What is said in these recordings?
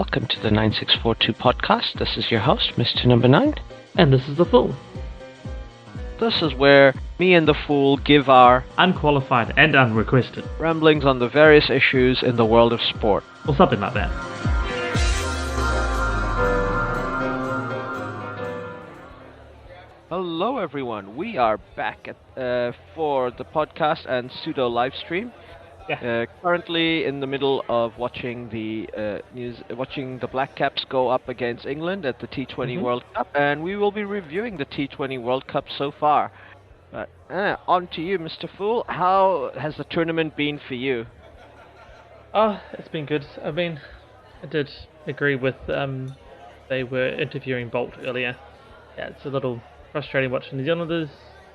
welcome to the 9642 podcast. This is your host, Mr. Number 9. And this is The Fool. This is where me and The Fool give our Unqualified and unrequested ramblings on the various issues in the world of sport. or something like that. Hello everyone, we are back for the podcast and pseudo live stream. Yeah. Currently in the middle of watching the Black Caps go up against England at the T20 World Cup, and we will be reviewing the T20 World Cup so far. But on to you, Mr. Fool. How has the tournament been for you? Oh, it's been good. I did agree with they were interviewing Bolt earlier. Yeah, it's a little frustrating watching New Zealanders,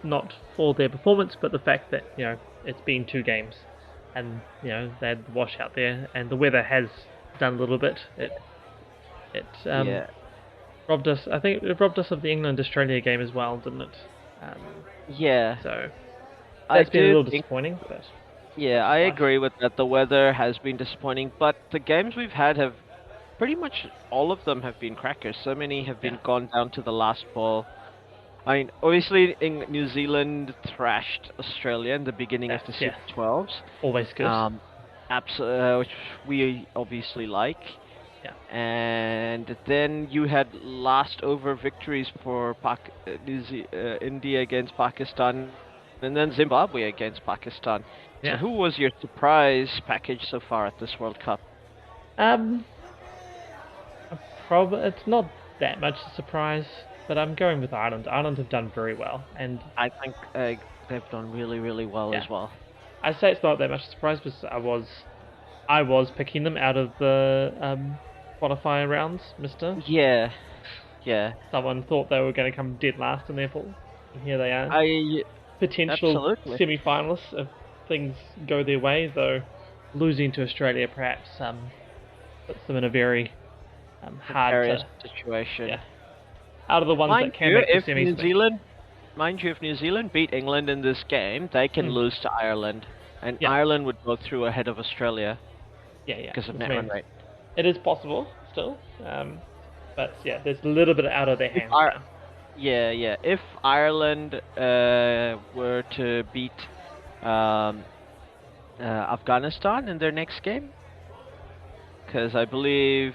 not for their performance, but the fact that, it's been 2 games. And, they had the wash out there, and the weather has done a little bit. It robbed us. I think it robbed us of the England-Australia game as well, didn't it? Yeah. So that's been a little disappointing. But yeah, I agree with that. The weather has been disappointing, but the games we've had have pretty much all of them have been crackers. So many have been gone down to the last ball. I mean, obviously, New Zealand thrashed Australia in the beginning of the Super 12s. Always good. Which we obviously like. Yeah. And then you had last over victories for India against Pakistan, and then Zimbabwe against Pakistan. Yeah. So who was your surprise package so far at this World Cup? It's not that much a surprise. But I'm going with Ireland. Ireland have done very well, and I think they've done really, really well as well. I say it's not that much a surprise because I was picking them out of the qualifying rounds, Mister. Yeah. Someone thought they were going to come dead last in their pool, and here they are. Potential semi-finalists if things go their way, though losing to Australia perhaps puts them in a very hard situation. Yeah. Out of the ones that can make the semis. Mind you, if New Zealand beat England in this game, they can lose to Ireland, and Ireland would go through ahead of Australia. Yeah. Because of net run rate. It is possible still, but there's a little bit out of their hands. If Ireland were to beat Afghanistan in their next game, because I believe.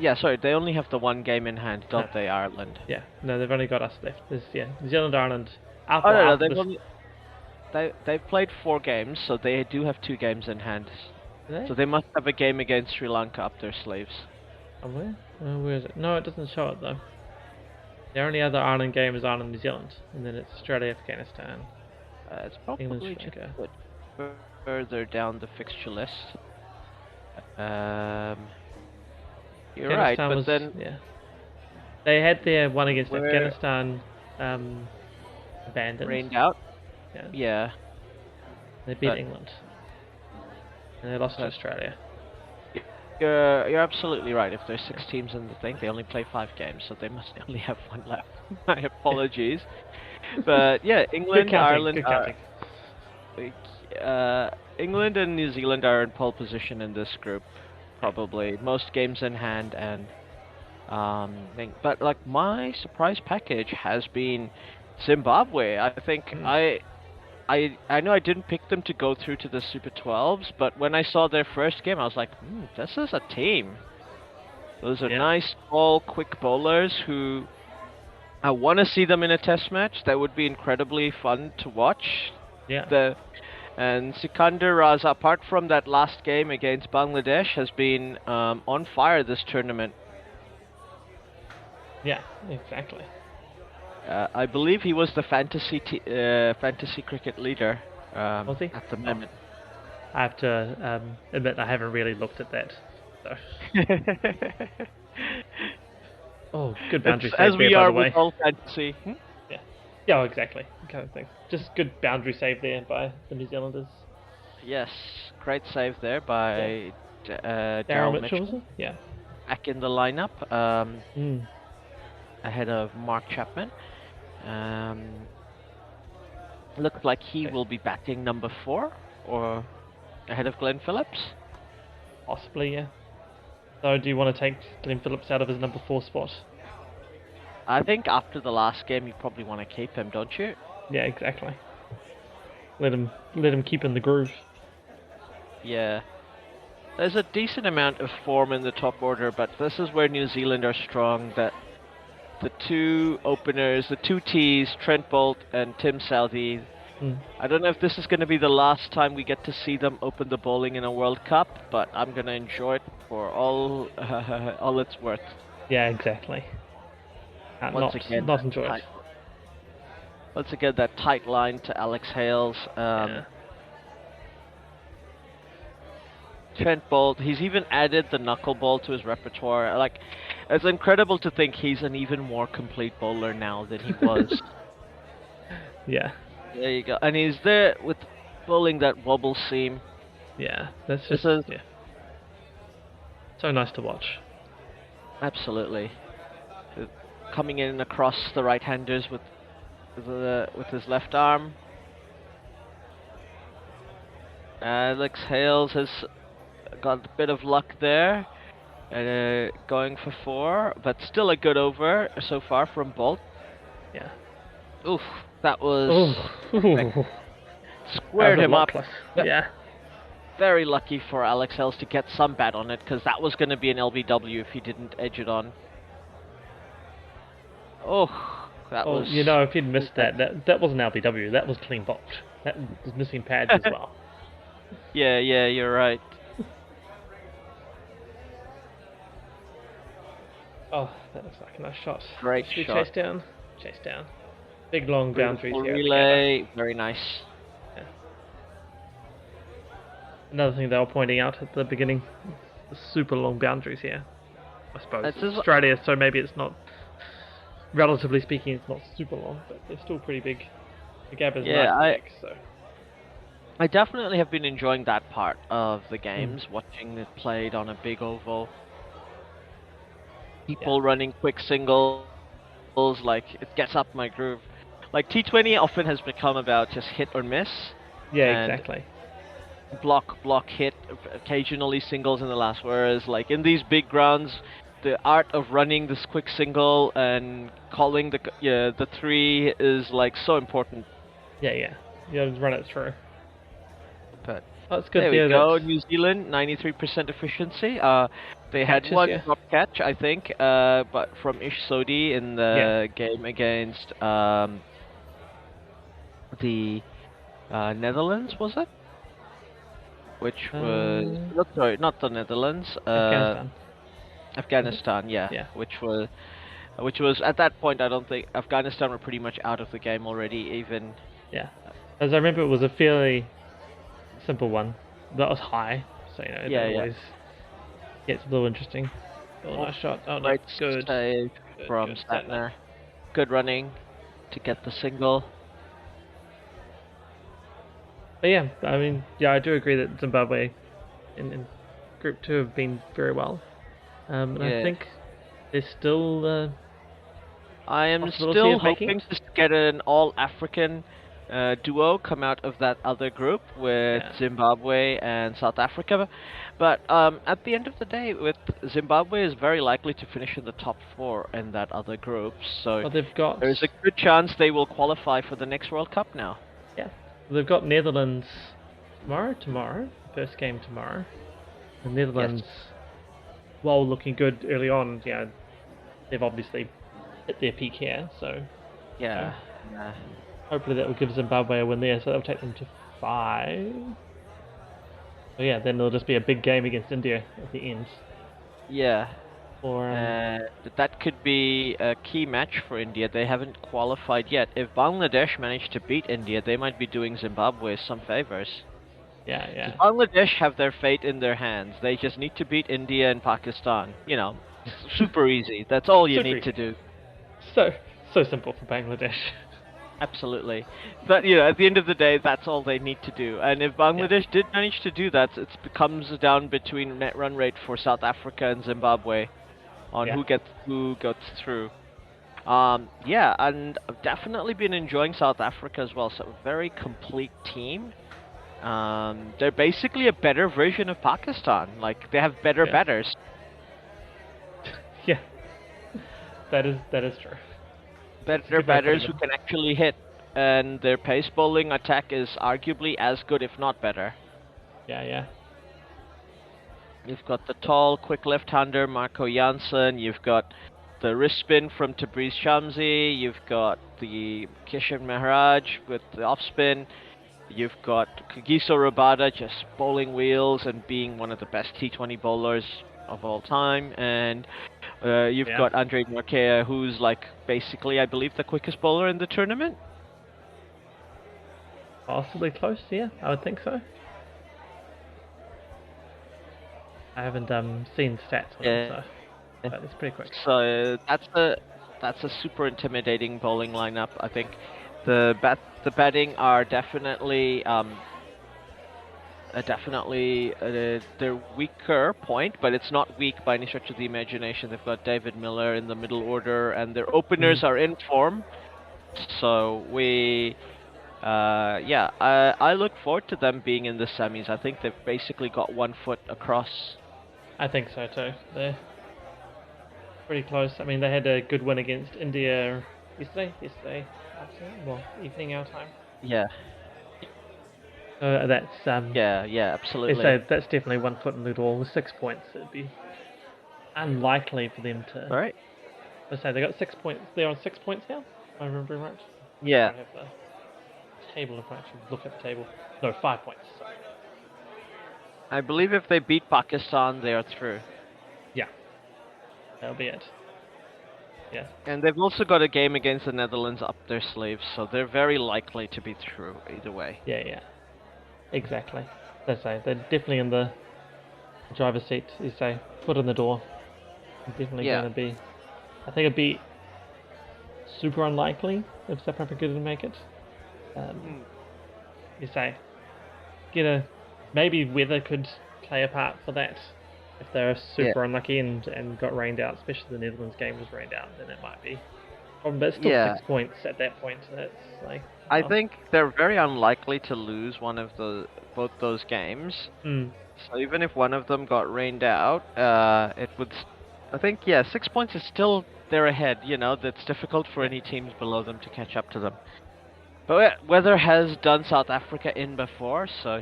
Yeah, sorry, they only have the one game in hand, don't they, Ireland? Yeah, no, they've only got us left. New Zealand, Ireland. They've played 4 games, so they do have 2 games in hand. So they must have a game against Sri Lanka up their sleeves. Oh, where? Where is it? No, it doesn't show it, though. The only other Ireland game is Ireland, New Zealand, and then it's Australia, Afghanistan. It's probably just a bit further down the fixture list. You're right, but then they had their one against Afghanistan abandoned. Rained out. Yeah. They beat England, and they lost to Australia. You're absolutely right. If there's 6 teams in the thing, they only play 5 games, so they must only have 1 left. My apologies, but England, Ireland, England and New Zealand are in pole position in this group. Probably most games in hand, and but like my surprise package has been Zimbabwe. I think I know I didn't pick them to go through to the Super 12s, but when I saw their first game, I was like, this is a team. Those are nice, tall, quick bowlers who I want to see them in a test match. That would be incredibly fun to watch. Yeah. And Sikandar Raza, apart from that last game against Bangladesh, has been on fire this tournament. Yeah, exactly. I believe he was the fantasy cricket leader was he? at the moment. I have to admit I haven't really looked at that. So. Oh, good boundary save as we there, are by the way. with all fantasy. Yeah, exactly. Kind of thing. Just good boundary save there by the New Zealanders. Yes, great save there by Darryl Mitchell. Was it? Yeah. Back in the lineup, ahead of Mark Chapman. Looks like he will be batting number 4, or ahead of Glenn Phillips. Possibly, yeah. So do you want to take Glenn Phillips out of his number 4 spot? I think after the last game, you probably want to keep him, don't you? Yeah, exactly. Let him keep in the groove. Yeah. There's a decent amount of form in the top order, but this is where New Zealand are strong. That the two openers, the two Ts, Trent Bolt and Tim Southee. I don't know if this is going to be the last time we get to see them open the bowling in a World Cup, but I'm going to enjoy it for all all it's worth. Yeah, exactly. Once again, not enjoy it. Once again, that tight line to Alex Hales. Yeah. Trent Bolt, he's even added the knuckleball to his repertoire. Like, it's incredible to think he's an even more complete bowler now than he was. Yeah. There you go. And he's there with bowling that wobble seam. Yeah, that's just yeah. So nice to watch. Absolutely. Coming in across the right-handers with his left arm. Alex Hales has got a bit of luck there, going for 4, but still a good over so far from Bolt. Yeah. Oof, that was squared him up. Yeah. Very lucky for Alex Hales to get some bat on it, because that was going to be an LBW if he didn't edge it on. Oh, that was... You know, if he'd missed that was an LBW. That was clean bolt. That was missing pads as well. Yeah, you're right. Oh, that looks like a nice shot. Great shot. Chase down. Big long boundaries here. Relay, very nice. Yeah. Another thing they were pointing out at the beginning, the super long boundaries here. I suppose it's Australia, so maybe it's not, relatively speaking, it's not super long, but they're still pretty big. The gap is nice big, so. I definitely have been enjoying that part of the games, watching it played on a big oval. People running quick singles, like, it gets up my groove. Like, T20 often has become about just hit or miss. Yeah, exactly. Block, hit, occasionally singles in the last, whereas, like, in these big grounds, the art of running this quick single and calling the 3 is, like, so important. Yeah. You gotta run it through. But that's good. There we go. New Zealand, 93% efficiency. They had one drop catch, I think, but from Ish Sodhi in the game against the Netherlands, was it? Which was sorry, not the Netherlands. Afghanistan, yeah. Which was at that point, I don't think Afghanistan were pretty much out of the game already. Even as I remember, it was a fairly simple one that was high, so you know it always gets a little interesting. Oh, nice shot. Oh, no, good save from Statner. Good running to get the single. But yeah, I mean, I do agree that Zimbabwe in Group 2 have been very well. And I think there's still I am still hoping to get an all-African duo come out of that other group with Zimbabwe and South Africa. But at the end of the day, with Zimbabwe is very likely to finish in the top 4 in that other group. So there's a good chance they will qualify for the next World Cup now. Yeah. They've got Netherlands tomorrow. First game tomorrow. The Netherlands, while looking good early on, they've obviously hit their peak here, so... Hopefully that will give Zimbabwe a win there, so that'll take them to 5. So then there'll just be a big game against India at the end. Yeah. Or that could be a key match for India. They haven't qualified yet. If Bangladesh manage to beat India, they might be doing Zimbabwe some favors. Yeah. Bangladesh have their fate in their hands. They just need to beat India and Pakistan. You know, super easy. That's all you need to do. So simple for Bangladesh. Absolutely. But, at the end of the day, that's all they need to do. And if Bangladesh did manage to do that, it becomes down between net run rate for South Africa and Zimbabwe on who gets through. And I've definitely been enjoying South Africa as well. So a very complete team. They're basically a better version of Pakistan. Like, they have better batters. Yeah, that is true. Better batters who can actually hit, and their pace bowling attack is arguably as good, if not better. Yeah. You've got the tall, quick left-hander Marco Janssen. You've got the wrist spin from Tabriz Shamsi. You've got the Kishan Maharaj with the off-spin. You've got Kagiso Rabada just bowling wheels and being one of the best T20 bowlers of all time. And you've got Andre Marquea, who's like basically, I believe, the quickest bowler in the tournament. Possibly close, yeah, I would think so. I haven't seen stats on him, so but it's pretty quick. So that's a super intimidating bowling lineup. I think the batting are definitely their weaker point, but it's not weak by any stretch of the imagination. They've got David Miller in the middle order, and their openers are in form. So I look forward to them being in the semis. I think they've basically got 1 foot across. I think so too. They're pretty close. I mean, they had a good win against India yesterday afternoon, well, evening our time. Yeah. That's yeah, absolutely. So that's definitely 1 foot in the door with 6 points. It'd be unlikely for them to. All right. Let's say they got 6 points. They're on 6 points now. If I remember right. Yeah. I have the table in front. I should look at the table. No, 5 points. Sorry. I believe if they beat Pakistan, they are through. Yeah. That'll be it. Yeah. And they've also got a game against the Netherlands up their sleeves, so they're very likely to be through either way. Yeah. Exactly. Let's say they're definitely in the driver's seat. You say foot in the door. Definitely going to be. I think it'd be super unlikely if South Africa didn't make it. You say maybe weather could play a part for that. If they're super unlucky and got rained out, especially the Netherlands game was rained out, then it might be. But it's still 6 points at that point. That's like. I think they're very unlikely to lose both those games. So even if one of them got rained out, it would. I think 6 points is still they're ahead. That's difficult for any teams below them to catch up to them. But weather has done South Africa in before, so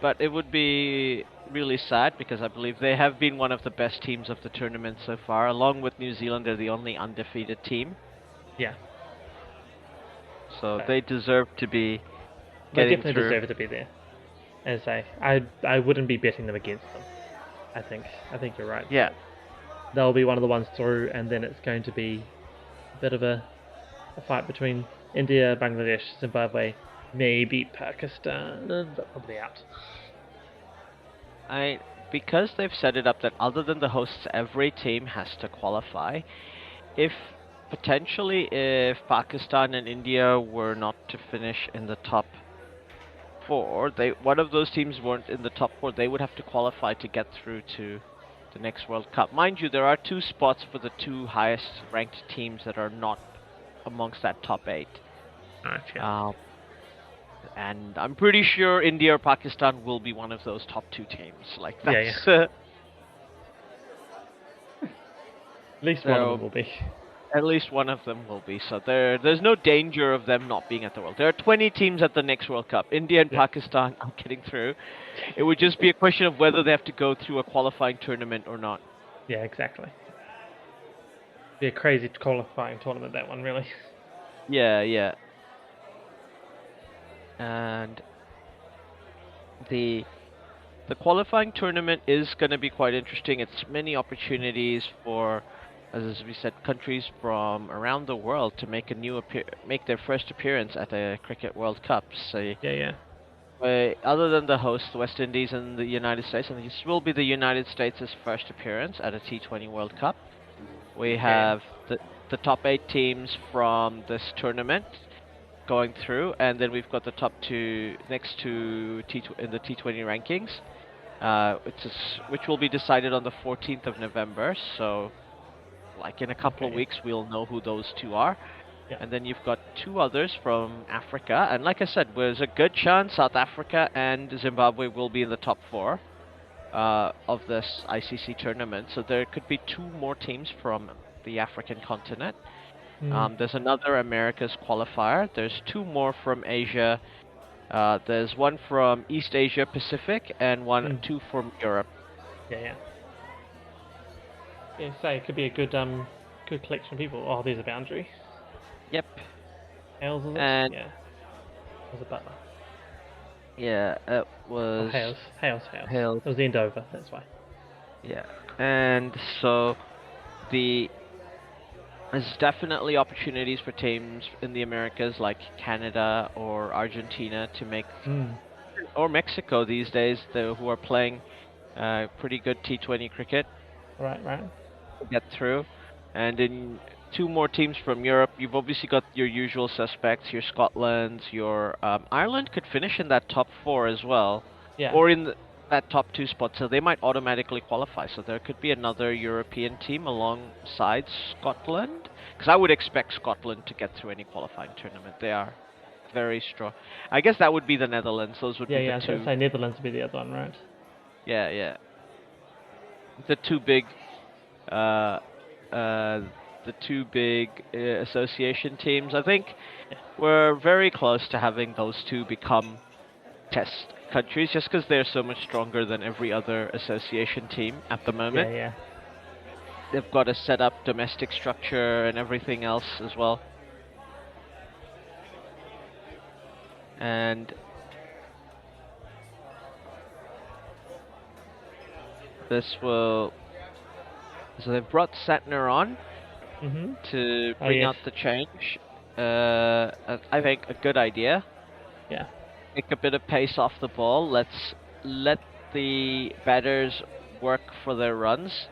but it would be really sad because I believe they have been one of the best teams of the tournament so far. Along with New Zealand, they're the only undefeated team. Yeah. So they deserve to be getting through. They definitely deserve to be there. As I wouldn't be betting them against them. I think you're right. Yeah. They'll be one of the ones through, and then it's going to be a bit of a fight between India, Bangladesh, Zimbabwe, maybe Pakistan, but probably out. Because they've set it up that other than the hosts, every team has to qualify. If Pakistan and India were not to finish in the top 4, one of those teams weren't in the top 4, they would have to qualify to get through to the next World Cup. Mind you, there are 2 spots for the 2 highest ranked teams that are not amongst that top 8. And I'm pretty sure India or Pakistan will be one of those top 2 teams. Like that's at least one of them will be. At least one of them will be. So there's no danger of them not being at the World. There are 20 teams at the next World Cup. India and Pakistan are getting through. It would just be a question of whether they have to go through a qualifying tournament or not. Yeah, exactly. Be a crazy qualifying tournament, that one, really. Yeah. And the qualifying tournament is going to be quite interesting. It's many opportunities for, as we said, countries from around the world to make their first appearance at a Cricket World Cup. So other than the hosts, the West Indies and the United States, and this will be the United States' first appearance at a T20 World Cup. We have the top 8 teams from this tournament going through, and then we've got the top 2 next to in the T20 rankings, which will be decided on the 14th of November. So, like in a couple of weeks, we'll know who those 2 are. And then you've got 2 others from Africa, and like I said, there's a good chance South Africa and Zimbabwe will be in the top 4. of this ICC tournament. So there could be two more teams from the African continent. Mm. There's another Americas qualifier. There's two more from Asia. There's one from East Asia Pacific and two from Europe. Yeah, yeah. Yeah, say it could be a good good collection of people. Oh, there's a boundary. Yep. Hales, is it? And Yeah. Was it Butler? yeah, it Oh, was Hales. Hales. It was the end over, that's why. Yeah. And so the there's definitely opportunities for teams in the Americas like Canada or Argentina to make, or Mexico these days, who are playing pretty good T20 cricket, Right. get through. And in two more teams from Europe, you've obviously got your usual suspects, your Scotland, your Ireland could finish in that top four as well, Yeah. or in that top two spot, so they might automatically qualify. So there could be another European team alongside Scotland, because I would expect Scotland to get through any qualifying tournament. They are very strong. I guess that would be the Netherlands. Those would be Yeah, the two. I'd say Netherlands would be the other one, right? Yeah. The two big uh, the two big association teams. I think we're very close to having those two become test countries, just because they're so much stronger than every other association team at the moment. Yeah. They've got a set up domestic structure and everything else as well. And this will... So they've brought Satner on to bring out the change. I think a good idea. Yeah. Take a bit of pace off the ball. Let's let the batters work for their runs.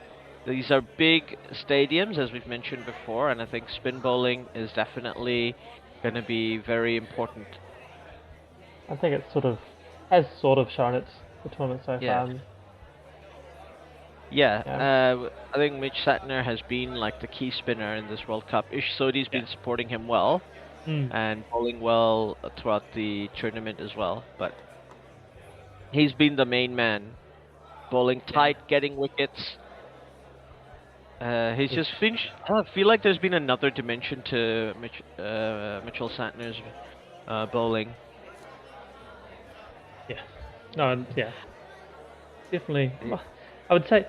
These are big stadiums, as we've mentioned before, and I think spin bowling is definitely going to be very important. I think it's has shown its the tournament so far. Yeah, I think Mitch Satner has been like the key spinner in this World Cup. Ish Sodhi's been supporting him well and bowling well throughout the tournament as well, but he's been the main man, bowling tight, getting wickets. He's just finished. I feel like there's been another dimension to Mitchell Santner's bowling. Yeah. No, yeah. Definitely. I was going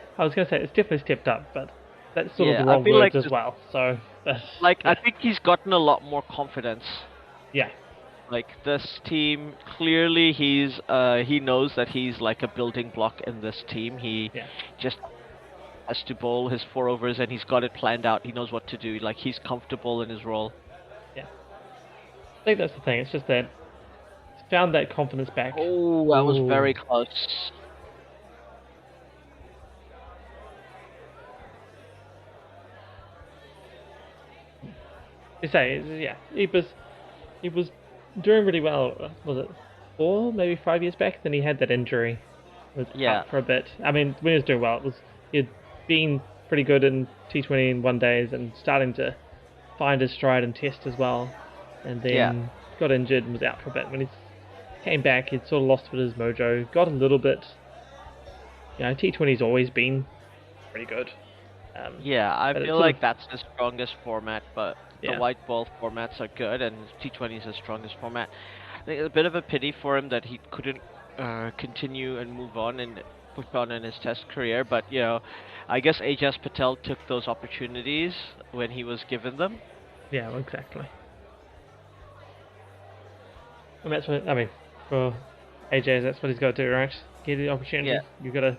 to say it's definitely stepped up, but that's sort of the wrong words as well. So, I think he's gotten a lot more confidence. Yeah. Like this team, clearly he knows that he's like a building block in this team. He just has to bowl his 4 overs and he's got it planned out. He knows what to do. Like he's comfortable in his role. Yeah. I think that's the thing. It's just that he's found that confidence back. Oh, that was very close. You say, he was doing really well. Was it 4, maybe 5 years back? Then he had that injury. Was out for a bit. I mean, when he was doing well, he'd been pretty good in T20 in 1 days and starting to find his stride and test as well. And then got injured and was out for a bit. When he came back, he'd sort of lost a bit of his mojo. Got a little bit. T20's always been pretty good. I feel like that's the strongest format, but the white ball formats are good, and T20 is the strongest format. I think it's a bit of a pity for him that he couldn't continue and move on and push on in his test career, but I guess Ajaz Patel took those opportunities when he was given them. Yeah, exactly. And that's what, I mean, for AJ, that's what he's got to do, right? Get the opportunity, you've got to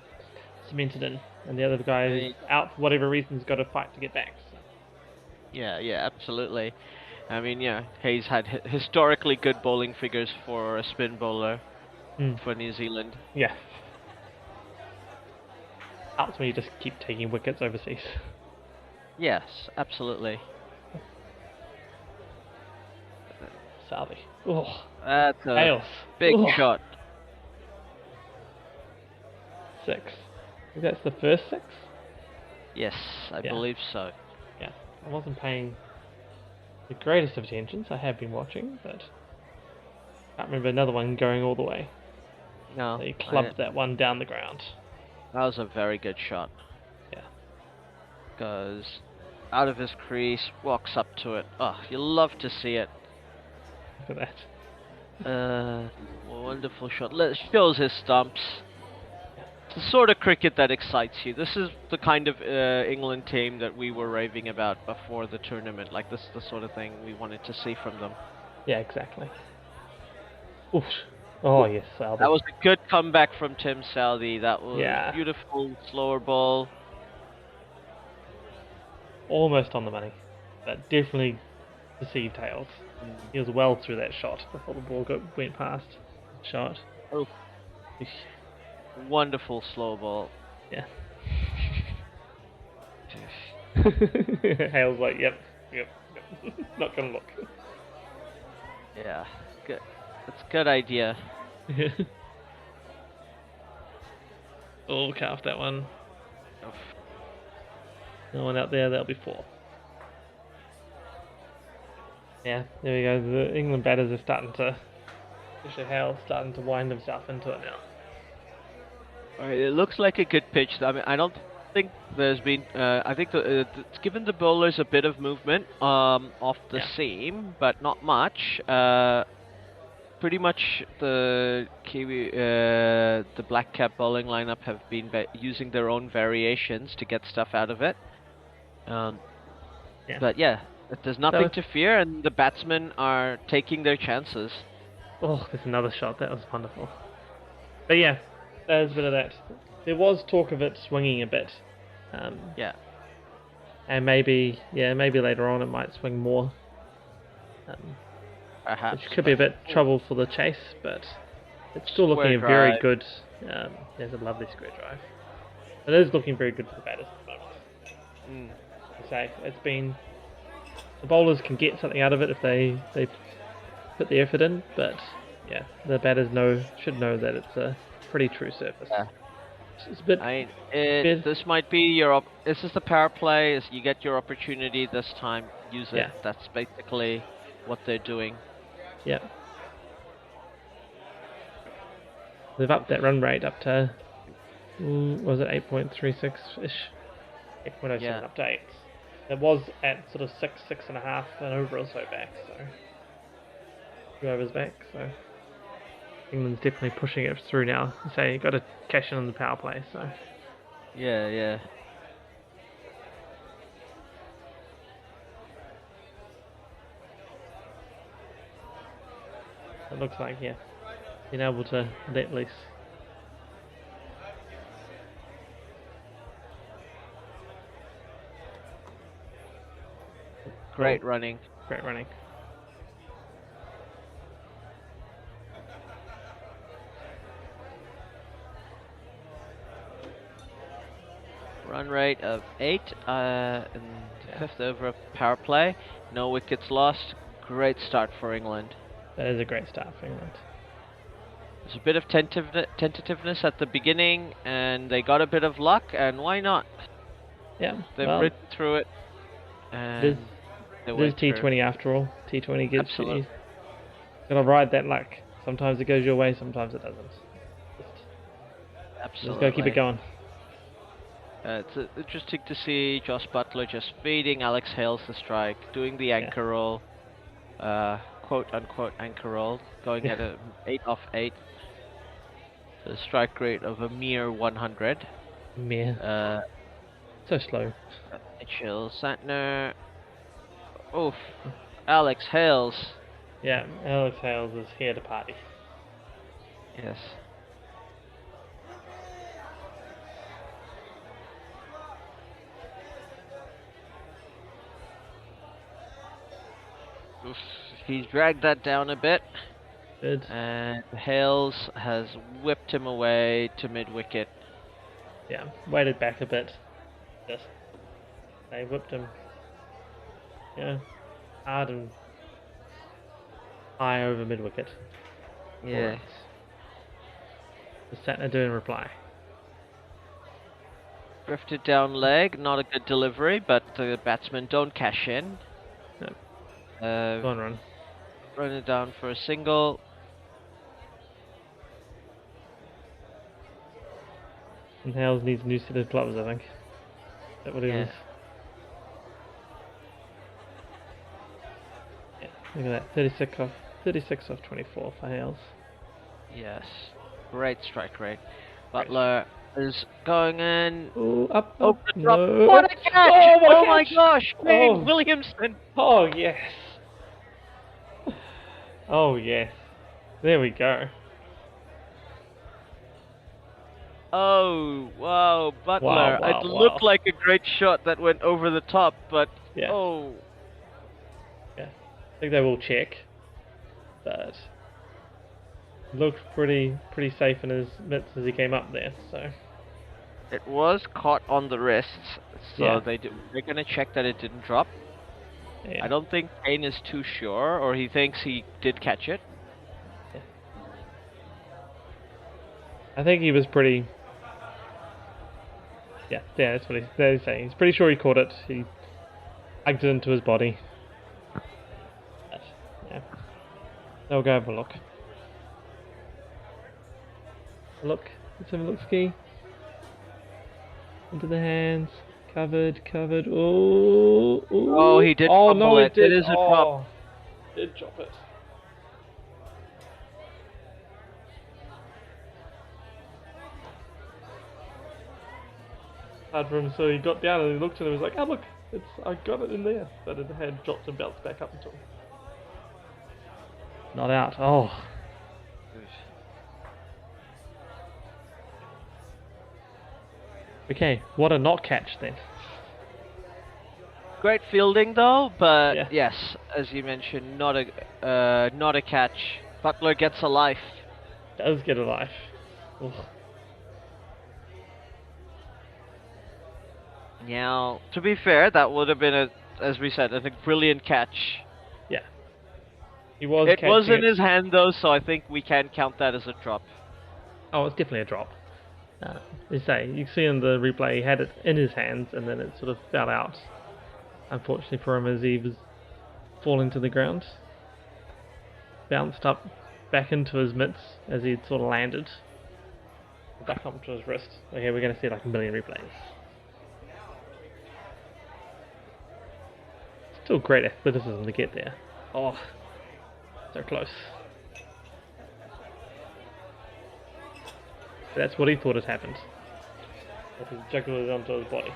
cement it in. And the other guy, out for whatever reason, has got to fight to get back. So. Yeah, absolutely. I mean, Hayes had historically good bowling figures for a spin bowler for New Zealand. Yeah. Helps when you just keep taking wickets overseas. Yes, absolutely. Salvi. Oh, that's a big shot. 6. I think that's the first 6? Yes, I believe so. Yeah, I wasn't paying the greatest of attention, so I have been watching, but I can't remember another one going all the way. No. They clubbed that one down the ground. That was a very good shot. Yeah, Goes out of his crease, walks up to it. Oh, you love to see it. look at that. Wonderful shot. Shows his stumps. It's the sort of cricket that excites you. This is the kind of England team that we were raving about before the tournament. Like, this is the sort of thing we wanted to see from them. Yeah, exactly. Oof. Oh yes, Southey. That was a good comeback from Tim Southey. That was Yeah. beautiful slower ball. Almost on the money, but definitely deceived Hales. He was well through that shot before the ball went past. Shot. Oh, wonderful slow ball. Yeah. Hale's like, yep. Not gonna look. Yeah, good. That's a good idea. Oh, cut off that one. Oof. No one out there, that'll be 4. Yeah, there we go. The England batters are starting to, especially Hale, starting to wind himself into it now. Alright, it looks like a good pitch. I mean, I don't think there's been. I think it's given the bowlers a bit of movement off the seam, but not much. Pretty much the Kiwi, the black cap bowling lineup have been using their own variations to get stuff out of it. But yeah, there's nothing to fear, and the batsmen are taking their chances. Oh, there's another shot. That was wonderful. But yeah, there's a bit of that. There was talk of it swinging a bit. Yeah. And maybe later on it might swing more. Perhaps. Which could be a bit trouble for the chase, but it's still looking a very good. There's a lovely square drive. It is looking very good for the batters at the moment. I say it's been. The bowlers can get something out of it if they put the effort in, but yeah, the batters should know that it's a pretty true surface. Yeah. It's a bit. This might be this is the power play. You get your opportunity this time. Use it. That's basically what they're doing. Yeah. They've upped that run rate up to, was it 8.36-ish? 8.07 up to 8. It was at sort of 6.5 and over or so back, so 2 overs back, so England's definitely pushing it through now. So you've got to cash in on the power play, so. Yeah. It looks like, being able to let loose. Great running. Great running. Run rate of 8 in the 5th over of power play. No wickets lost. Great start for England. That is a great start for England. There's a bit of tentativeness at the beginning, and they got a bit of luck, and why not? Yeah, they've ridden through it. And it is T20 after all. T20 gives Absolutely. you gotta ride that luck. Sometimes it goes your way, sometimes it doesn't. Absolutely. Just gotta keep it going. It's interesting to see Josh Butler just feeding Alex Hales the strike, doing the anchor roll, quote unquote anchor roll, going at a 8 off 8. So a strike rate of a mere 100. So slow. Mitchell Santner. Oof. Alex Hales. Yeah, Alex Hales is here to party. Yes. Oof. He's dragged that down a bit. Good. And Hales has whipped him away to mid-wicket. Yeah, waited back a bit. They whipped him. Hard and high over mid-wicket. Yes. The Santner do in reply. Drifted down leg, not a good delivery, but the batsmen don't cash in. No. Go on, run. Run it down for a single. And Hales needs a new set of gloves, I think. Is that what it is? Yeah, look at that. 36 off 24 for Hales. Yes. Great strike rate. Butler is going in. Ooh, up, Over up. the top. No. What a catch! Oh, what a Oh my catch! gosh! Kane Oh, Williamson! oh, yes. Oh, yes. There we go. Oh, wow, Wow, Butler. It wow, wow. looked like a great shot that went over the top, but Yeah. oh. Yeah. I think they will check. But looked pretty safe in his mitts as he came up there, so It was caught on the wrists, so yeah. they're gonna check that it didn't drop. Yeah. I don't think Kane is too sure, or he thinks he did catch it. Yeah. I think he was pretty. Yeah, that's what he's saying. He's pretty sure he caught it. He hugged it into his body. But, yeah. They'll go have a look. Let's have a look ski. Into the hands. Covered. Ooh. Oh, he did Oh, fumble no, it. it did. It is a drop. Did drop it. Hard for him, so he got down and he looked at it and was like, oh look, I got it in there. But it had dropped and bounced back up into him. Not out. Oh. Okay, what a not catch then. Great fielding though, but Yeah. yes, as you mentioned, not a catch. Butler gets a life. Does get a life. Ugh. Now, to be fair, that would have been as we said, a brilliant catch. Yeah. He was It catching was in it. his hand though, so I think we can count that as a drop. Oh, it's definitely a drop. You say, you see in the replay, he had it in his hands and then it sort of fell out. Unfortunately for him, as he was falling to the ground. Bounced up back into his mitts as he'd sort of landed. Back up to his wrist. Okay, we're going to see like a million replays. Still great athleticism to get there. Oh, so close. But that's what he thought had happened. That he juggled it onto his body.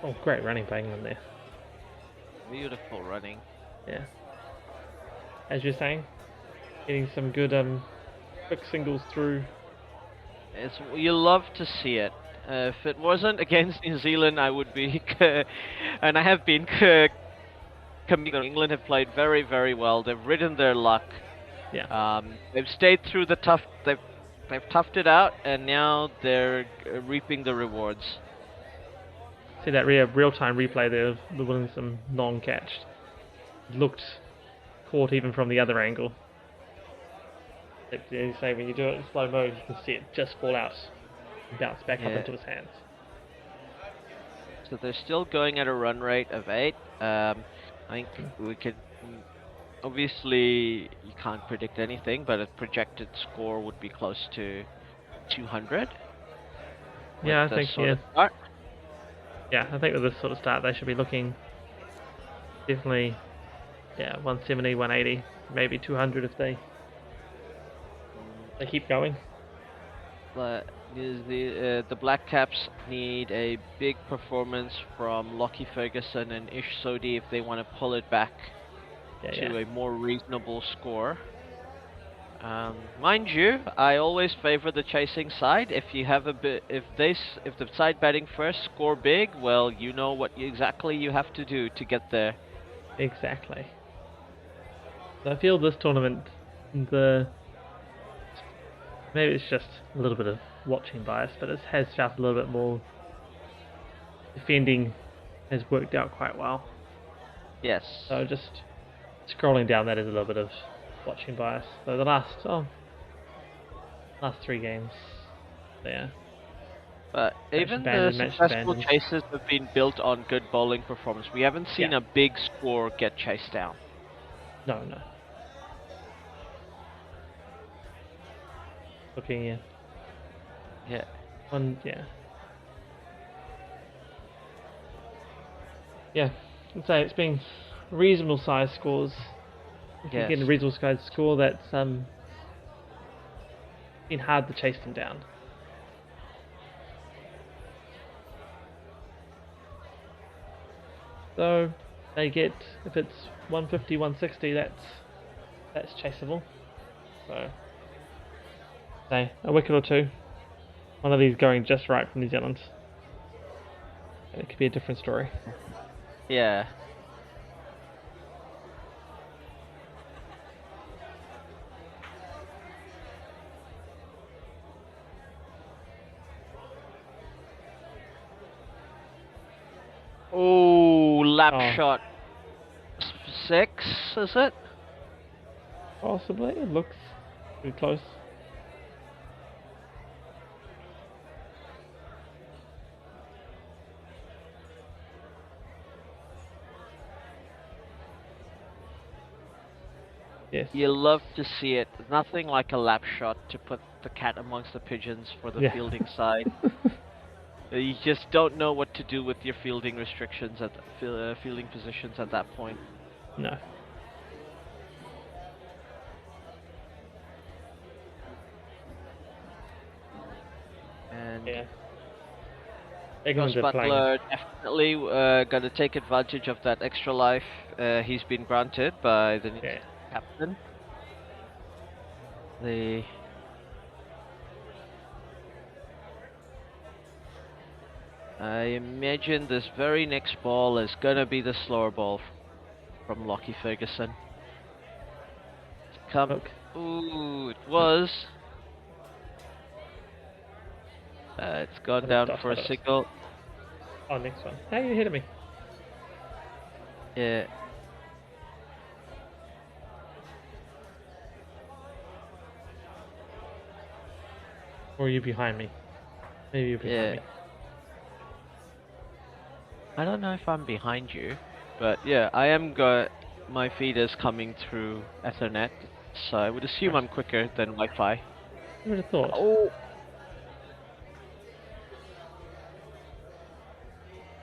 Oh, great running by England there. Beautiful running. Yeah. As you're saying, getting some good quick singles through. You love to see it. If it wasn't against New Zealand, I would be, and I have been, England have played very, very well. They've ridden their luck. Yeah. They've stayed through the tough. They've toughed it out, and now they're reaping the rewards. See that real-time replay there of the Williamson non-catch. Looked caught even from the other angle. You say when you do it in slow mo, you can see it just fall out and bounce back up into his hands. So they're still going at a run rate of 8. I think we could. Obviously, you can't predict anything, but a projected score would be close to 200. Yeah, I think start. Yeah, I think with this sort of start, they should be looking definitely, 170, 180, maybe 200 if they keep going. But the Black Caps need a big performance from Lockie Ferguson and Ish Sodhi if they want to pull it back to a more reasonable score. Mind you, I always favor the chasing side. If you have if the side batting first score big, well, you know what exactly you have to do to get there. Exactly. So I feel this tournament, maybe it's just a little bit of watching bias, but it has felt a little bit more defending has worked out quite well. Yes. So just scrolling down, that is a little bit of watching bias. So the last 3 games there. But even the successful chases have been built on good bowling performance. We haven't seen a big score get chased down. No. looking here. Yeah. Yeah. Yeah, I'd say it's been reasonable size scores. If you Yes. get a reasonable size score, that's been hard to chase them down. So they get, if it's 150, 160, that's chaseable. So say a wicket or two, one of these going just right from New Zealand, and it could be a different story. Yeah. Oh, lap Oh. shot 6, is it? Possibly, it looks pretty close. Yes. You love to see it. Nothing like a lap shot to put the cat amongst the pigeons for the Yeah. fielding side. You just don't know what to do with your fielding restrictions at fielding positions at that point. No. And Yeah. Josh England are playing. Butler definitely going to take advantage of that extra life he's been granted by the new Yeah. captain. I imagine this very next ball is going to be the slower ball from Lockie Ferguson. Come. Look. Ooh, it was. It's gone down for a single. Oh, next one. How are you ahead of me? Yeah. Or are you behind me? Maybe you're behind me. I don't know if I'm behind you, but yeah, I am my feed is coming through Ethernet, so I would assume Right. I'm quicker than Wi-Fi. Who would have thought? Oh!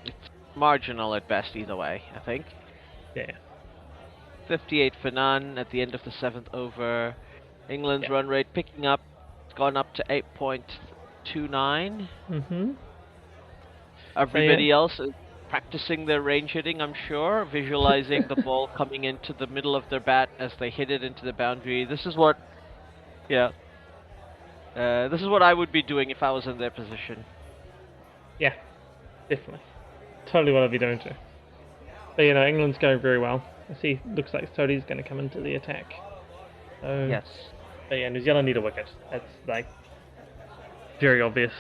It's marginal at best either way, I think. Yeah. 58 for none at the end of the 7th over. England's Yeah. run rate picking up, it's gone up to 8.29. Mm-hmm. Everybody else is practicing their range hitting, I'm sure, visualizing the ball coming into the middle of their bat as they hit it into the boundary. This is what, this is what I would be doing if I was in their position. Yeah, definitely. Totally what I'd be doing too. But you know, England's going very well. I see, looks like Sodi's going to come into the attack. So, Yes. But yeah, New Zealand need a wicket. That's like very obvious.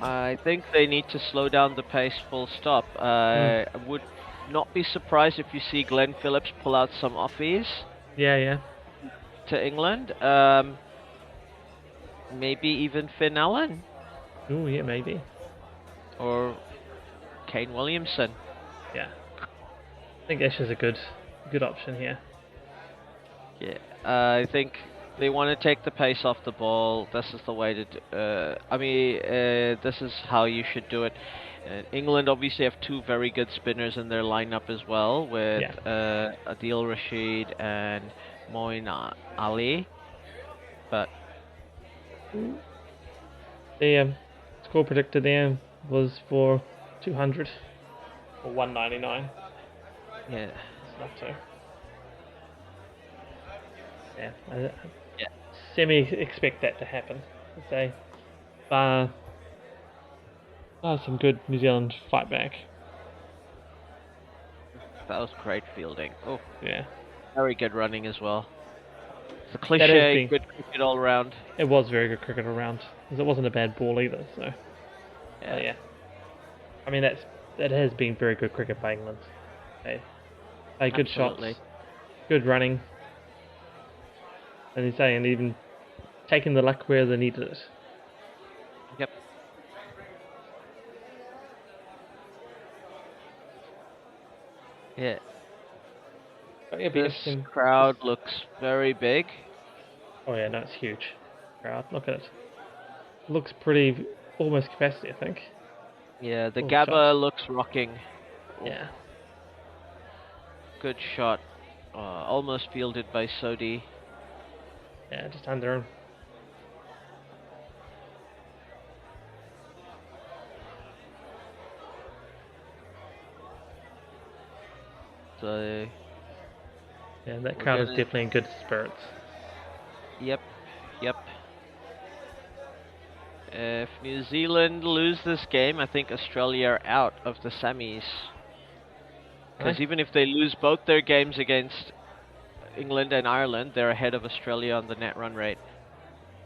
I think they need to slow down the pace full stop. I would not be surprised if you see Glenn Phillips pull out some offies. Yeah. To England. Maybe even Finn Allen. Oh yeah, maybe. Or Kane Williamson. Yeah. I think Ash is a good option here. Yeah, I think they want to take the pace off the ball. This is the way to this is how you should do it. England obviously have two very good spinners in their lineup as well, with Adil Rashid and Moin Ali. But the score predicted there was for 200 or 199. Yeah. That's not too. Yeah, I semi-expect that to happen. I'd say, some good New Zealand fight back. That was great fielding. Oh, yeah, very good running as well. It's a cliche, good cricket all round. It was very good cricket all round, because it wasn't a bad ball either. So, yeah. I mean, that has been very good cricket by England. Hey, good shots, good running. And even taking the luck where they needed it. Yep. Yeah. This crowd looks very big. Oh yeah, no, it's huge. crowd. Look at it. Looks pretty almost capacity, I think. Yeah, the Full Gabba shot. looks rocking. Oof, Yeah. good shot. Almost fielded by Sodi. Yeah, just under him. So Yeah, that we're crowd is gonna. definitely in good spirits. Yep, yep. If New Zealand lose this game, I think Australia are out of the semis. Aye. Because even if they lose both their games against England and Ireland, they're ahead of Australia on the net run rate.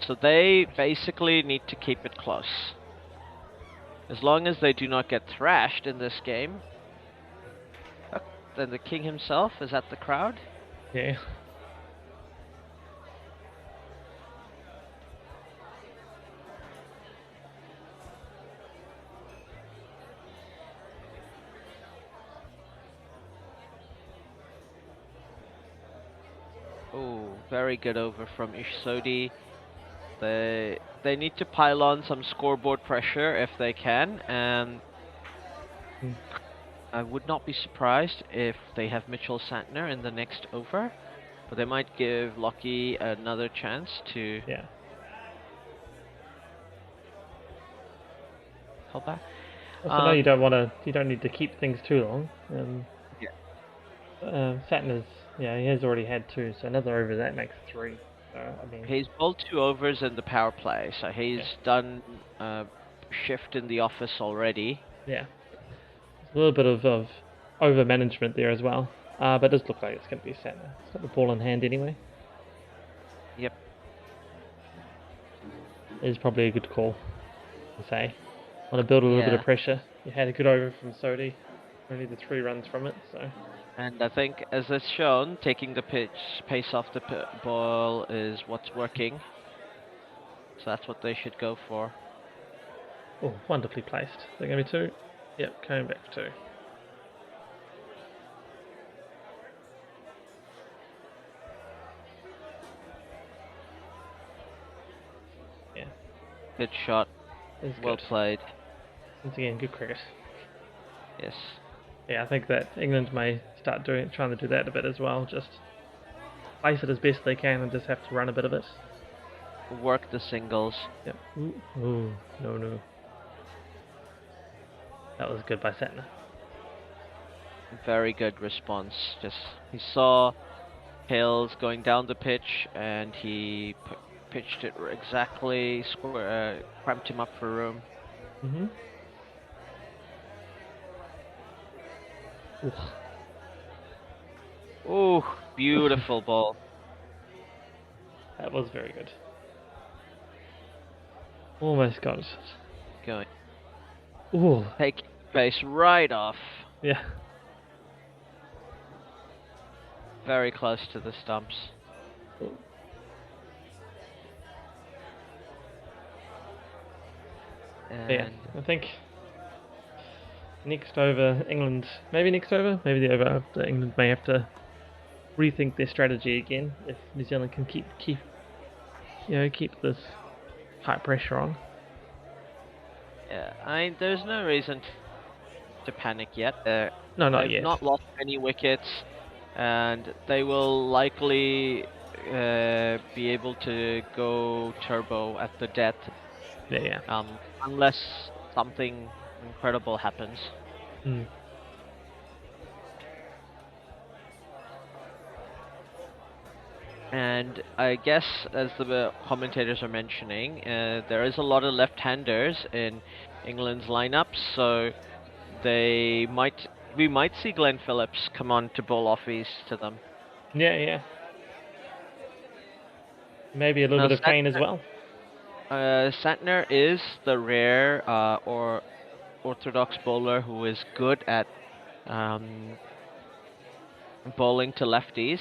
So they basically need to keep it close. As long as they do not get thrashed in this game, then the king himself is at the crowd. Yeah. Oh, very good over from Ishsodi. They need to pile on some scoreboard pressure if they can, and Mm. I would not be surprised if they have Mitchell Santner in the next over, but they might give Lockie another chance to Yeah. hold back. Also, no, you don't need to keep things too long. Yeah. Satner's, yeah, he has already had two, so another over that makes three. So I mean, He's bowled 2 overs in the power play, so he's yeah, done a shift in the office already. yeah, there's a little bit of over management there as well. But it does look like it's going to be Satner. He's got the ball in hand anyway. Yep. It is probably a good call to say. Want to build a little bit of Yeah. pressure. You had a good over from Sodi, only the 3 runs from it, so And I think, as it's shown, taking the pace off the ball is what's working. So that's what they should go for. oh, wonderfully placed. They're going to be two. Yep, coming back for two. Yeah, Good shot. it's Well good. played. Once again, good cricket. Yes. Yeah, I think that England may start trying to do that a bit as well. Just place it as best they can and just have to run a bit of it. Work the singles. Yep. Ooh, no. That was good by Satner. Very good response. Just he saw Hales going down the pitch and he pitched it exactly square, cramped him up for room. Mm-hmm. Ooh, beautiful ball. That was very good. Almost got it. Going. Ooh, Taking base right off. yeah. Very close to the stumps. Yeah, And I think next over England, maybe next over, maybe the over after England may have to rethink their strategy again if New Zealand can keep this high pressure on. yeah, there's no reason to panic yet. No, not They've yet. not lost any wickets, and they will likely be able to go turbo at the death, Yeah. unless something incredible happens. Mm. And I guess, as the commentators are mentioning, there is a lot of left-handers in England's lineup, so we might see Glenn Phillips come on to bowl offies to them. Yeah. Maybe a little Now, bit of Kane as well. Santner is the rare or orthodox bowler who is good at um, bowling to lefties.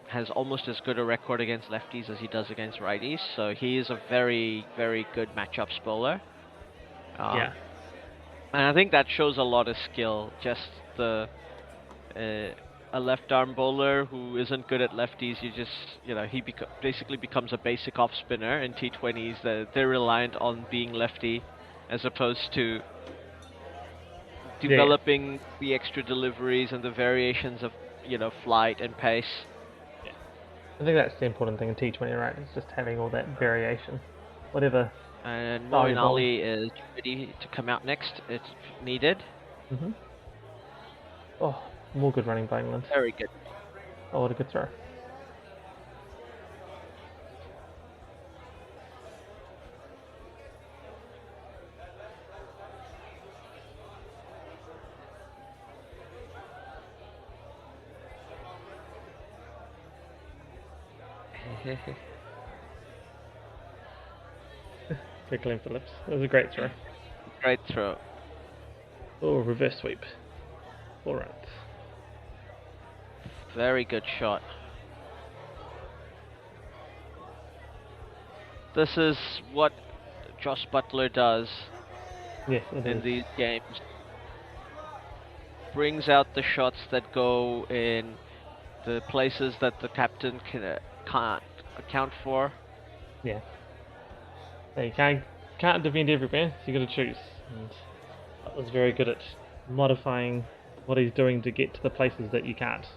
Has almost as good a record against lefties as he does against righties, so he is a very, very good matchups bowler. Yeah. And I think that shows a lot of skill, just the a left arm bowler who isn't good at lefties, he basically becomes a basic off spinner in T20s. They're reliant on being lefty as opposed to Yeah. developing the extra deliveries and the variations of, flight and pace. I think that's the important thing in T20, right? It's just having all that variation. Whatever And style you Moeen bowl. Ali is ready to come out next if needed. Oh, more good running by England. Very good. Oh, what a good throw. Tickling for lips. That was a great throw. Great throw. Oh, reverse sweep. All right. Very good shot. This is what Josh Butler does Yes, it in is. these games. Brings out the shots that go in the places that the captain can't account for. Yeah. You can't defend everywhere, so you got to choose. And that was very good at modifying what he's doing to get to the places that you can't.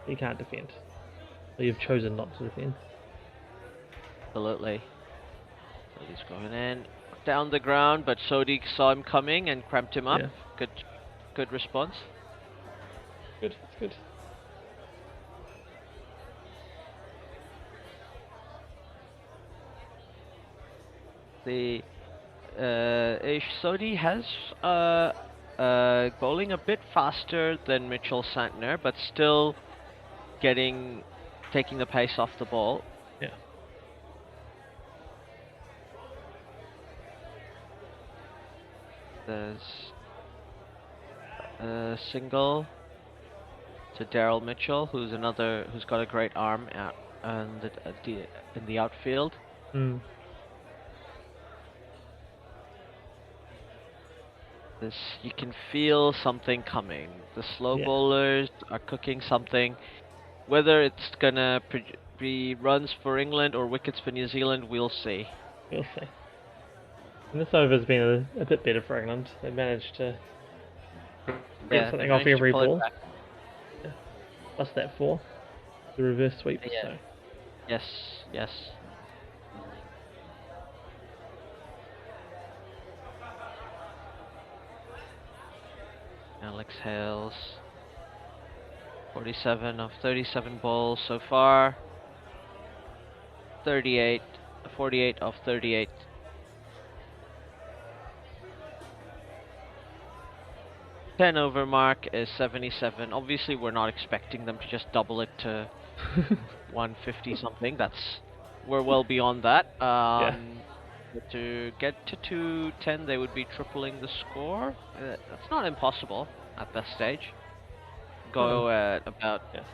You can't defend. Or you've chosen not to defend. Absolutely. So he's going in down the ground, but Sodi saw him coming and cramped him up. Yeah. Good response. Good, it's good. The Sodi has bowling a bit faster than Mitchell Santner, but still taking the pace off the ball. Yeah. There's a single to Daryl Mitchell, who's got a great arm out in the outfield. You can feel something coming. The slow bowlers are cooking something. Whether it's gonna be runs for England or wickets for New Zealand, we'll see. We'll see. And this over's been a bit better for England. They managed to get something off every ball. Yeah. Plus that 4, the reverse sweep. Yeah. So. Yes. Alex Hales. 47 of 37 balls so far. 48 of 38. Over mark is 77. Obviously, we're not expecting them to just double it to 150 something. We're well beyond that. To get to 210, they would be tripling the score. That's not impossible at this stage. Go at about to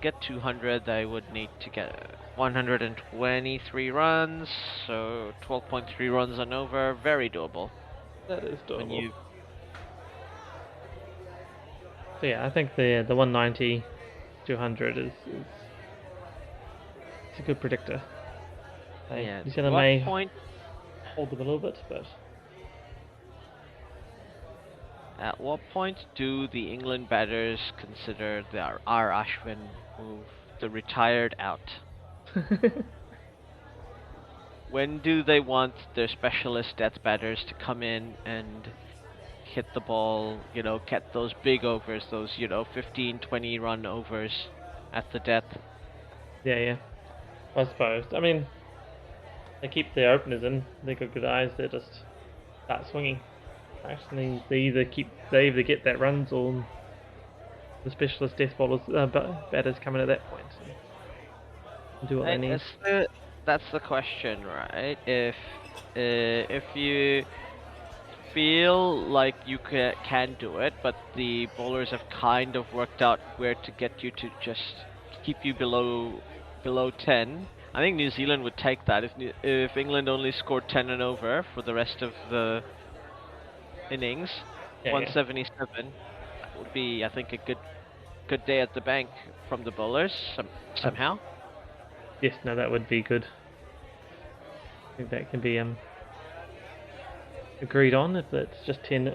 get 200, they would need to get 123 runs, so 12.3 runs and over. Very doable. That is doable. So yeah, I think the 190, 200 is it's a good predictor. New Zealand may hold them a little bit, but at what point do the England batters consider our Ashwin move, the retired out? When do they want their specialist death batters to come in and hit the ball, get those big overs, those, 15, 20 run overs at the death? Yeah. I suppose. I mean, they keep their openers in. They've got good eyes. They just start swinging. Right? And they either get that runs or the specialist death bowlers, batters come in at that point and do what they need. That's the question, right? If you feel like you can do it, but the bowlers have kind of worked out where to get you to just keep you below 10. I think New Zealand would take that if England only scored 10 and over for the rest of the innings. 177 would be, I think, a good day at the bank from the bowlers somehow. Yes, no, that would be good. I think that can be agreed on if it's just 10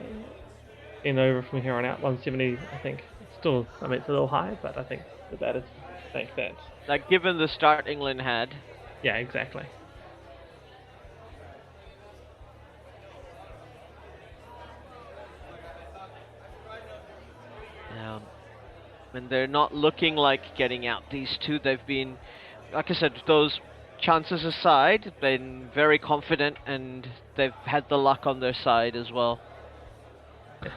over from here on out. 170, I think. Still, I mean, it's a little high, but I think that is, I think that. Like, given the start England had. Yeah, exactly. And they're not looking like getting out. These two, they've been, like I said, those chances aside, been very confident, and they've had the luck on their side as well. Yeah.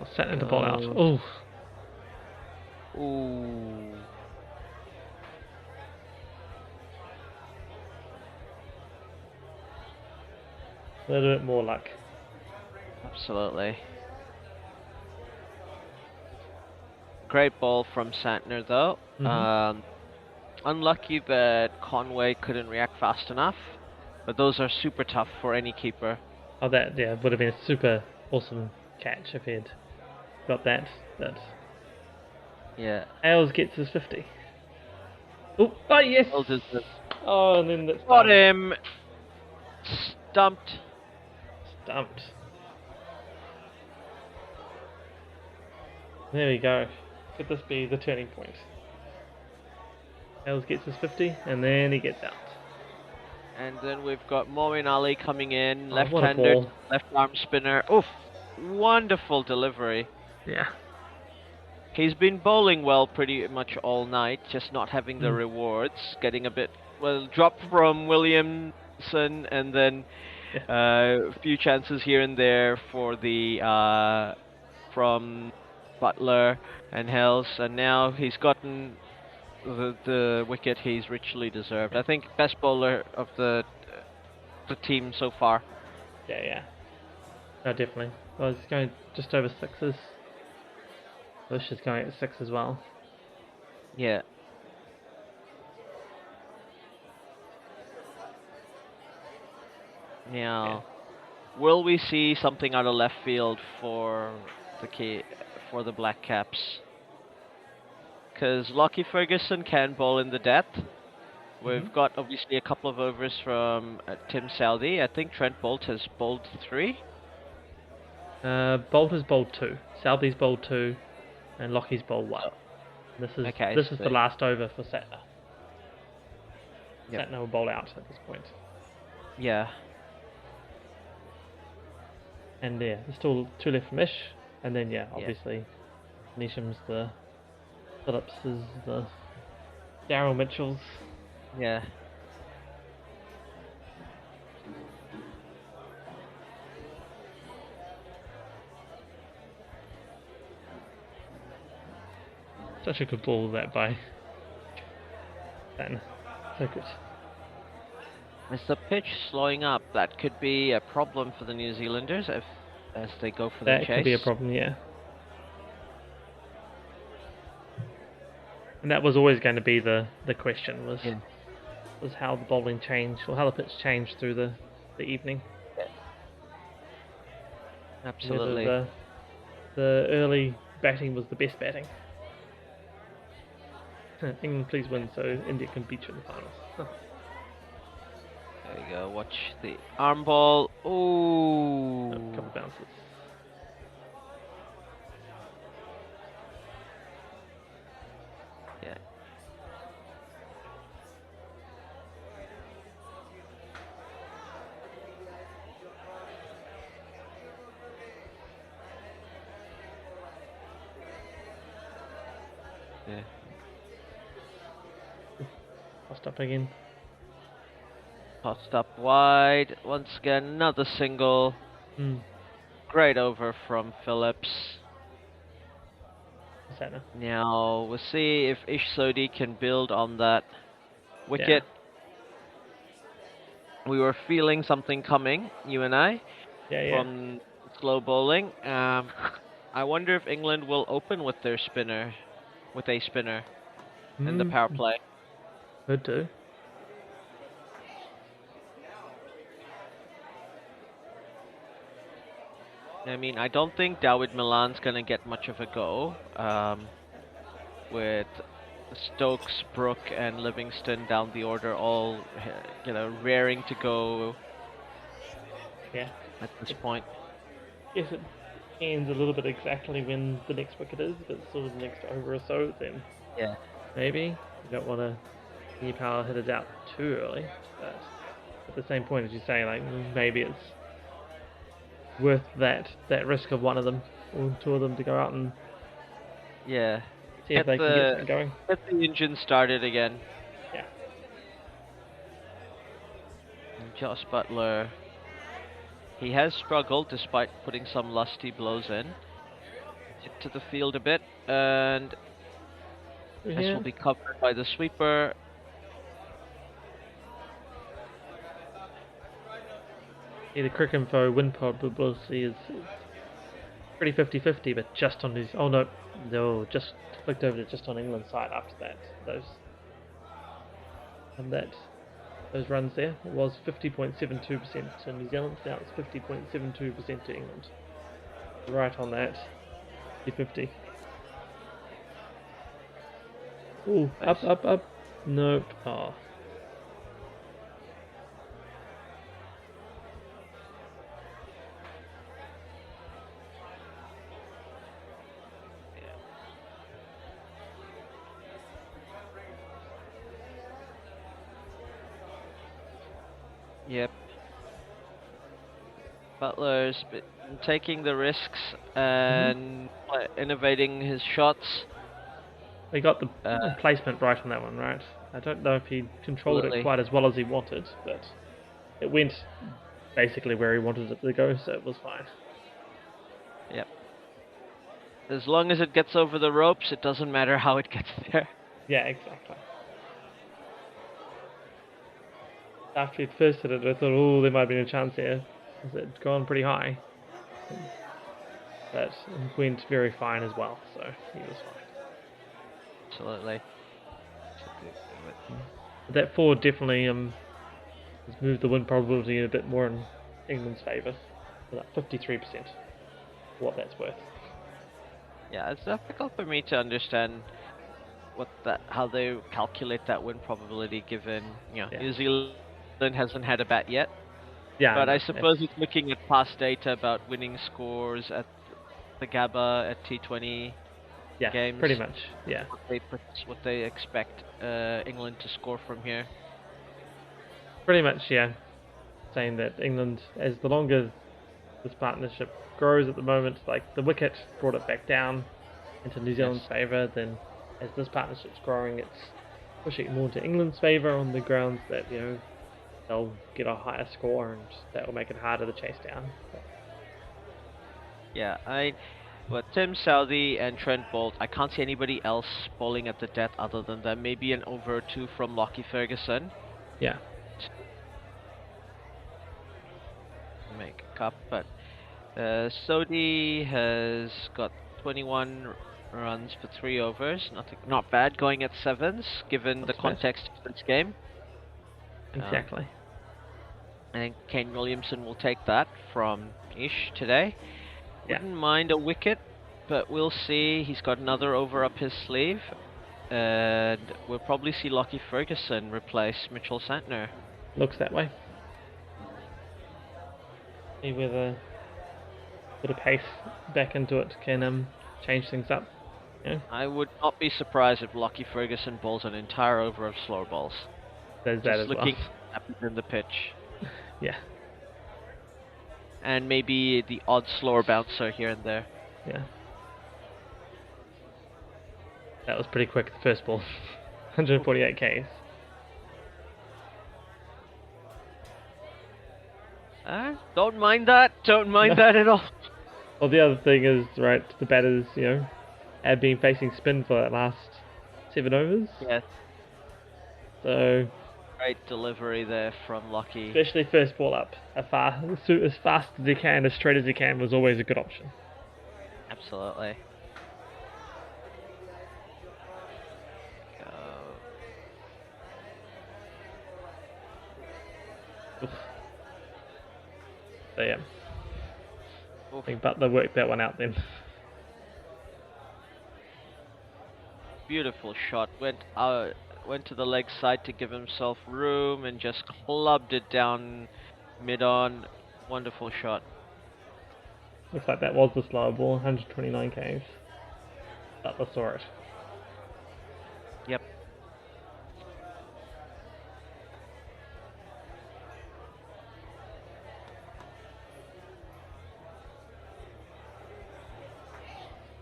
I'll set in the ball out. Ooh. Ooh. A little bit more luck. Absolutely. Great ball from Santner, though. Unlucky that Conway couldn't react fast enough, but those are super tough for any keeper. Oh, that, yeah, would have been a super awesome catch if he'd got that. But Yeah. Ailes gets his 50. Oh, yes! Oh, and then that's got him! Stumped. There we go. Could this be the turning point? Ailes gets his 50, and then he gets out. And then we've got Moeen Ali coming in, What a left-handed, ball. left arm spinner. Oof! Wonderful delivery. Yeah. He's been bowling well pretty much all night, just not having the rewards. Getting a bit, well, drop from Williamson, and then a few chances here and there for the from Butler and Hells, and now he's gotten the wicket he's richly deserved. I think best bowler of the team so far. Yeah. No, definitely. I was going just over 6s. Bush is going at 6 as well. Yeah. Now, will we see something out of left field for the Black Caps? Because Lockie Ferguson can bowl in the depth. We've got obviously a couple of overs from Tim Southey. I think Trent Bolt has bowled 3. Bolt has bowled 2. Southey's bowled 2, and Lockie's bowled 1. This is the last over for Satner. Satner will bowl out at this point. Yeah. And there's still 2 left from Ish, and then obviously Neesham's the Phillips is the Daryl Mitchell's. Yeah. Such a good ball that by Satner. So good. Is the pitch slowing up? That could be a problem for the New Zealanders as they go for the chase. That could be a problem, yeah. And that was always going to be the question was how the bowling changed, or how the pitch changed through the evening. Absolutely. The early batting was the best batting. England, please win so India can beat you in the finals. There you go. Watch the arm ball. Ooh. A couple bounces. Yeah. Yeah. Tossed up again. Tossed up wide. Once again, another single. Great over from Phillips. Now, we'll see if Ish Sodhi can build on that wicket. We were feeling something coming, you and I, from slow bowling. I wonder if England will open with their spinner, with a spinner in the power play. Could do. I mean, I don't think David Milan's gonna get much of a go. With Stokes, Brook, and Livingston down the order, all raring to go Yeah. at this point. Yes, it depends a little bit exactly when the next wicket is. If it's sort of the next over or so, then Yeah. maybe you don't want to new power hitters out too early. But at the same point, as you say, like maybe it's worth that risk of one of them or two of them to go out and Yeah. see if they can get something going. Get the engine started again. Yeah. And Josh Butler, he has struggled despite putting some lusty blows in. Hit to the field a bit, and this will be covered by the sweeper. Yeah, the Crick Info win probability is pretty 50-50, but just on his... Oh no, just flicked over to just on England's side after that. Those runs there, it was 50.72% to New Zealand, now it's 50.72% to England. Right on that, 50-50. Ooh, nice. Up. Nope. Oh. Yep. Butler's been taking the risks and innovating his shots. He got the placement right on that one, right? I don't know if he controlled it quite as well as he wanted, but it went basically where he wanted it to go, so it was fine. Yep. As long as it gets over the ropes, it doesn't matter how it gets there. Yeah, exactly. After he'd first hit it, I thought, oh, there might have been a chance here, because it had gone pretty high. But it went very fine as well, so he was fine. Absolutely. That 4 definitely has moved the win probability a bit more in England's favour, about 53%, for what that's worth. Yeah, it's difficult for me to understand how they calculate that win probability, given New Zealand hasn't had a bat yet. Yeah, but I suppose it's looking at past data about winning scores at the Gabba at T20 games. Pretty much. Yeah. What they expect England to score from here. Pretty much, yeah. Saying that England, as the longer this partnership grows at the moment, like the wicket brought it back down into New Zealand's favour, then as this partnership's growing, it's pushing more to England's favour on the grounds that, they'll get a higher score and that will make it harder to chase down. Yeah, Tim Southey and Trent Bolt, I can't see anybody else bowling at the death other than them. Maybe an over 2 from Lockie Ferguson. Yeah. Make a cup, but Sodhi has got 21 runs for 3 overs. Not bad going at 7s, given the context of this game. Exactly. I think Kane Williamson will take that from Ish today. Wouldn't mind a wicket, but we'll see. He's got another over up his sleeve, and we'll probably see Lockie Ferguson replace Mitchell Santner. Looks that way. He with a bit of pace back into it can change things up. Yeah. I would not be surprised if Lockie Ferguson bowls an entire over of slower balls. There's that as well. Just looking in the pitch. Yeah. And maybe the odd slower bouncer here and there. Yeah. That was pretty quick, the first ball. 148 Ks. Don't mind that. Don't mind that at all. Well, the other thing is, right, the batters, have been facing spin for that last 7 overs. Yes. So... Great delivery there from Lockie. Especially first ball up. As fast as he can, as straight as he can was always a good option. Absolutely. Go. Oof. So yeah, I Oof. think Butler worked that one out then. Beautiful shot. Went to the leg side to give himself room and just clubbed it down mid-on. Wonderful shot. Looks like that was the slower ball, 129 k's. Butler saw it. Yep.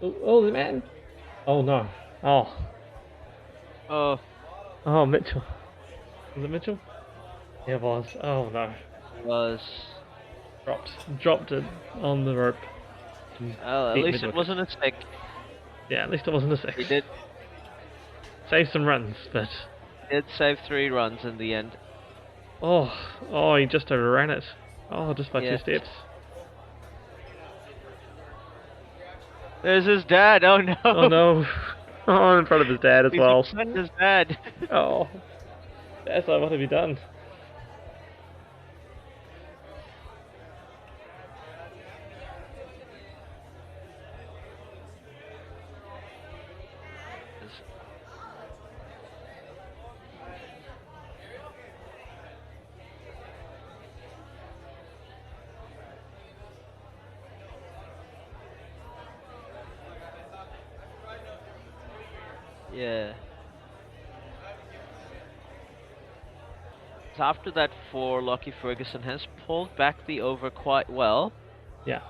Oh, the man! Oh no! Oh, Oh, oh, Mitchell. Was it Mitchell? Yeah, it was. Oh no! was. Dropped it on the rope. At Beat least it mid-wicket. wasn't a stick. Yeah, at least it wasn't a six. He did Save some runs, but save 3 runs in the end. oh, he just overran it. Oh, just by Yeah. 2 steps. There's his dad. Oh no. Oh no! Oh, in front of his dad as He's well. upset his dad. Oh, that's like, what have you done? Yeah. So after that 4, Lockie Ferguson has pulled back the over quite well Yeah.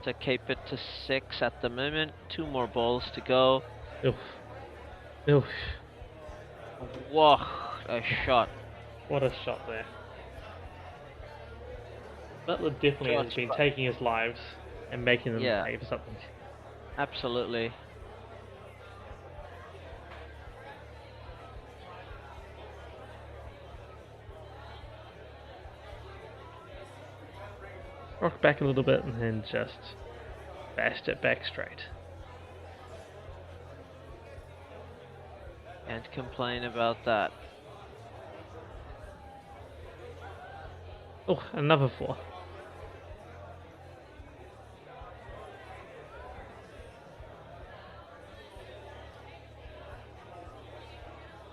to keep it to 6 at the moment. 2 more balls to go. Oof. Oof. Whoa, a shot. What a shot there. Butler definitely has been taking his lives and making them pay for something. Absolutely. Rocked back a little bit and then just bashed it back straight. Can't complain about that. Oh, another 4.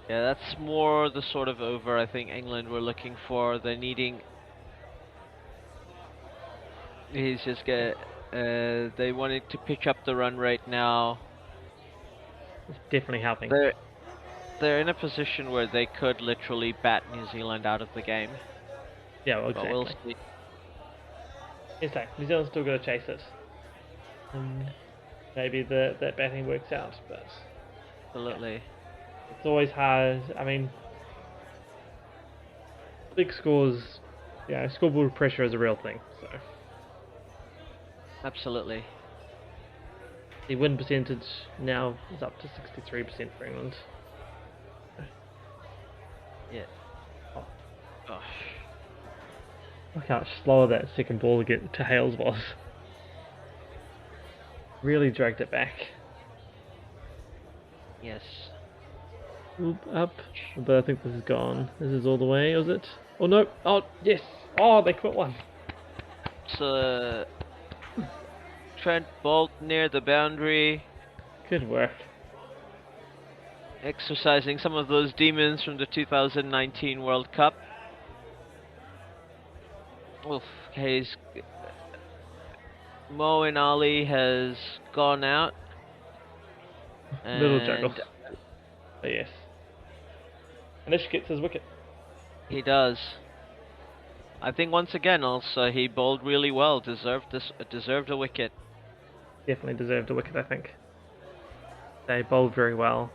Yeah, that's more the sort of over I think England were looking for. They're needing. He's just get. They wanted to pitch up the run rate now. It's definitely helping. They're in a position where they could literally bat New Zealand out of the game. Yeah, well, exactly. But we'll see. It's like New Zealand's still got to chase it. Maybe that batting works out, but Absolutely. yeah. It's always hard. I mean, big scores, scoreboard pressure is a real thing. So Absolutely. the win percentage now is up to 63% for England. Yeah. Oh. Gosh. Look how much slower that second ball to Hales was. Really dragged it back. Yes. Oop, up, but I think this is gone. This is all the way, is it? Oh no! Oh yes! Oh, they quit one. So Trent Bolt near the boundary, Good work. exercising some of those demons from the 2019 World Cup. Oof, Mo and Ali has gone out. Little And juggle. But yes. And Ish gets his wicket. he does. I think once again also he bowled really well, deserved a wicket. Definitely deserved a wicket, I think. They bowled very well.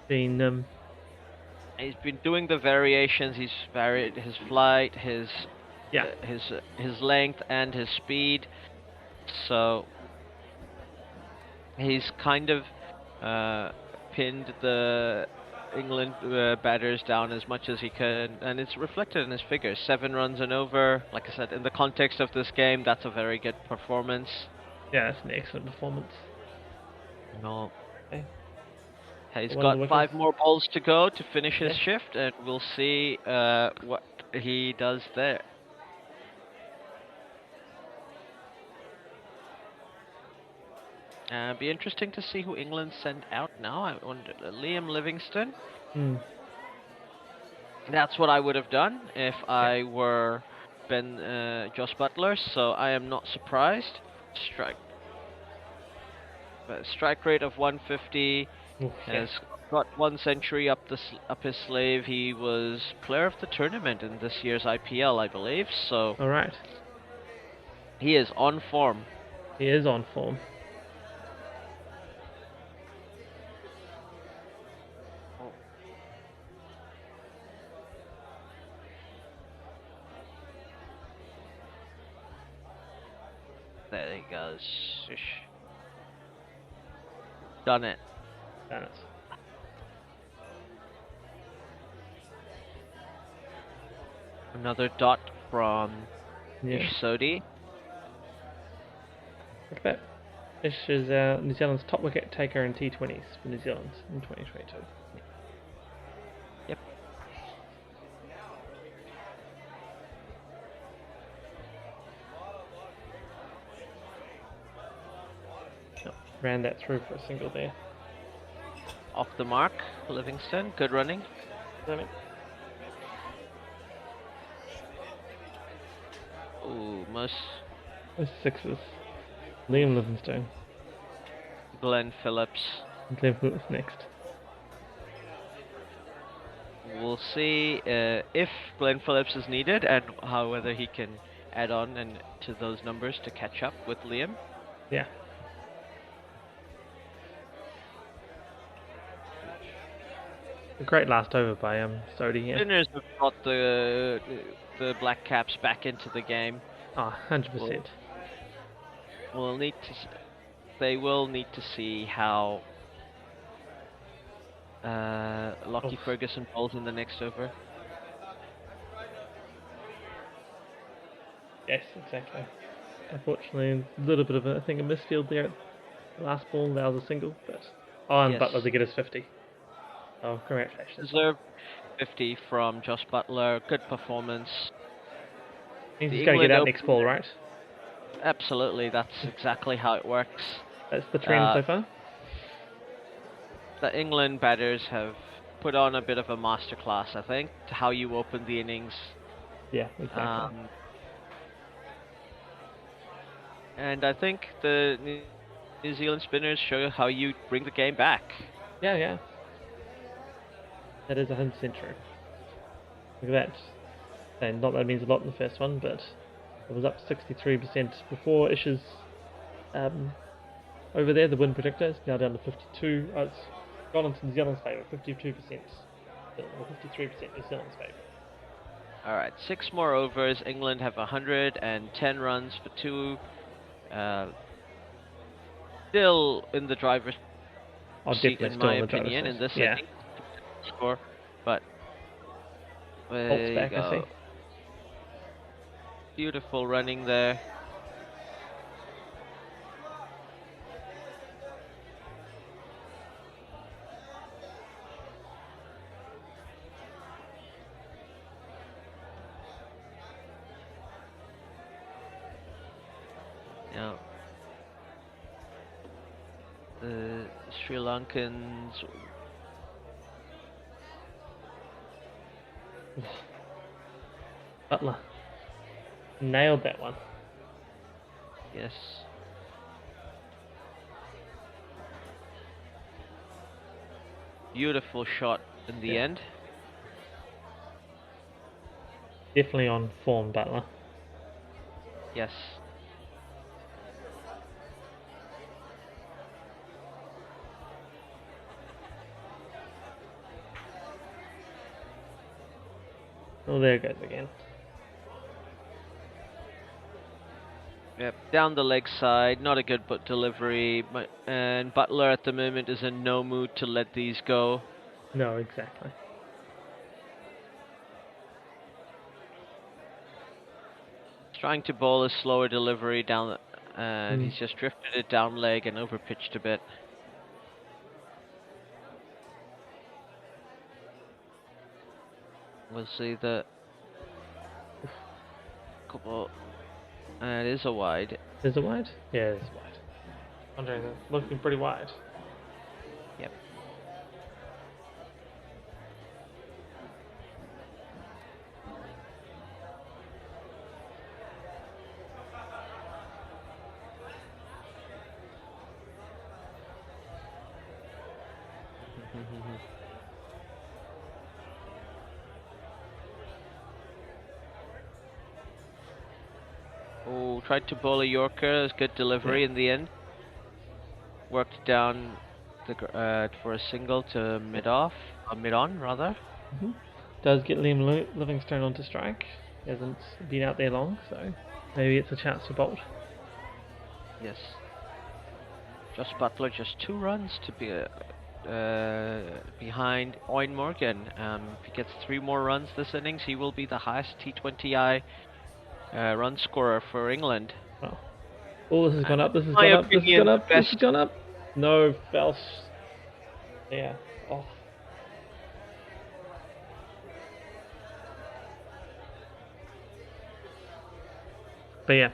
He's been doing the variations, he's varied his flight, his length and his speed. So he's kind of pinned the England batters down as much as he can, and it's reflected in his figures. 7 runs and over. Like I said, in the context of this game, that's a very good performance. Yeah, that's an excellent performance. No. Okay. He's got 5 more balls to go to finish his shift, and we'll see what he does there. Be interesting to see who England send out now. I wonder, Liam Livingston. Hmm. That's what I would have done if I were Josh Butler. So I am not surprised. Strike rate of 150. Oof, Has got 1 century up his sleeve. He was player of the tournament in this year's IPL, I believe. So All right. he is on form. He is on form. There he goes. Done it. Damn it. Another dot from Yeah. Sodi. Look at that. Ish is New Zealand's top wicket taker in T20s for New Zealand in 2022. Yep. Oh, ran that through for a single there. Off the mark, Livingston. Good running. Damn it. Ooh, most Those sixes. Liam Livingstone. Glenn Phillips. Glenn Phillips next. We'll see if Glenn Phillips is needed and whether he can add on and to those numbers to catch up with Liam. Yeah. A great last over by Sodi here. Spinners have got the Black Caps back into the game. Oh, 100%. We'll need to. They will need to see how Lockie Ferguson bowls in the next over. Yes, exactly. Unfortunately, a little bit of a misfield there. The last ball allows a single, but and Yes. Butler to get his 50. Oh, congratulations! Deserved 50 from Josh Butler. Good performance. He's The just going to England get out Open- next ball, right? Absolutely, that's exactly how it works. That's the trend so far. The England batters have put on a bit of a masterclass, I think, to how you open the innings. Yeah, exactly. And I think the New Zealand spinners show how you bring the game back. Yeah. That is 100% true. Look at that. And not that it means a lot in the first one, but it was up 63% before Ish's over there. The win predictor is now down to 52. Oh, it's gone into New Zealand's favour, 52%. Or 53% New Zealand's favour. Alright, 6 more overs. England have 110 runs for 2. Still in the driver's seat, Definitely in still my in the driver's opinion, seat. in this Yeah. inning score. But there Bolt's you back, go. I see. Beautiful running there. Now, the Sri Lankans. Butler nailed that one. Yes. Beautiful shot in the end. Definitely on form, Butler. Yes. Oh, there it goes again. Yep, down the leg side, not a good delivery, and Butler at the moment is in no mood to let these go. No, exactly. He's trying to bowl a slower delivery down, and he's just drifted it down leg and over pitched a bit. We'll see the Walkable. It is a wide. Is it wide? Yeah, it's wide. Wondering, looking pretty wide. Yep. Oh, tried to bowl a Yorker. Good delivery in the end. Worked down for a single to mid-on rather. Does get Liam Livingstone onto strike. He hasn't been out there long, so maybe it's a chance to bolt. Yes. Josh Butler just 2 runs to be behind Owen Morgan. If he gets 3 more runs this innings, he will be the highest T20I run scorer for England. Oh, oh, this has gone up. This has My gone up. This has opinion, gone up. the This has gone up. No, fell. Yeah. Oh. But yeah,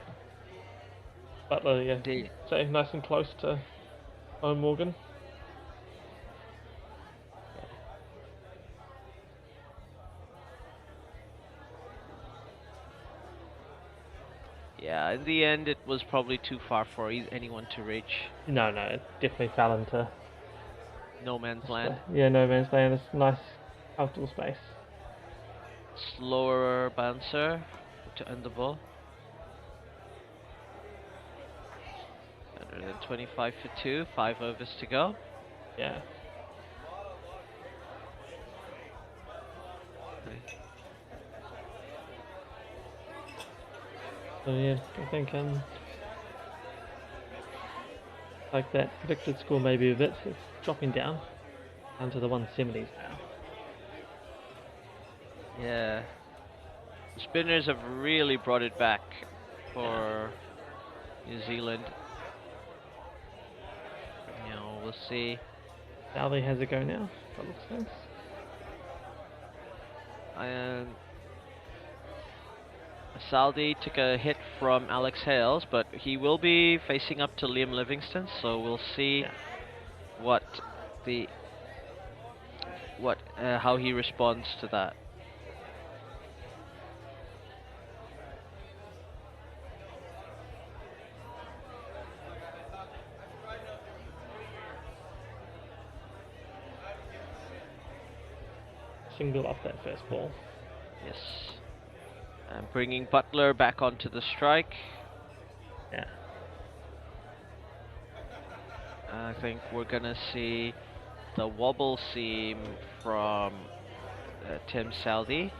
Butler, yeah, Indeed. so nice and close to Owen Morgan. Yeah, in the end, it was probably too far for anyone to reach. No, it definitely fell into No man's land. Yeah, no man's land. It's nice, comfortable space. Slower bouncer to end the ball. 125 for 2, 5 overs to go. Yeah. So yeah, I think like that predicted score maybe a bit. It's dropping down to the 170s now. Yeah. The spinners have really brought it back for New Zealand. You know, we'll see. Southey has a go now, that looks nice. And Saldi took a hit from Alex Hales, but he will be facing up to Liam Livingstone, so we'll see how he responds to that. Single off that first ball. Yes. And bringing Butler back onto the strike. Yeah. I think we're gonna see the wobble seam from Tim Saldi.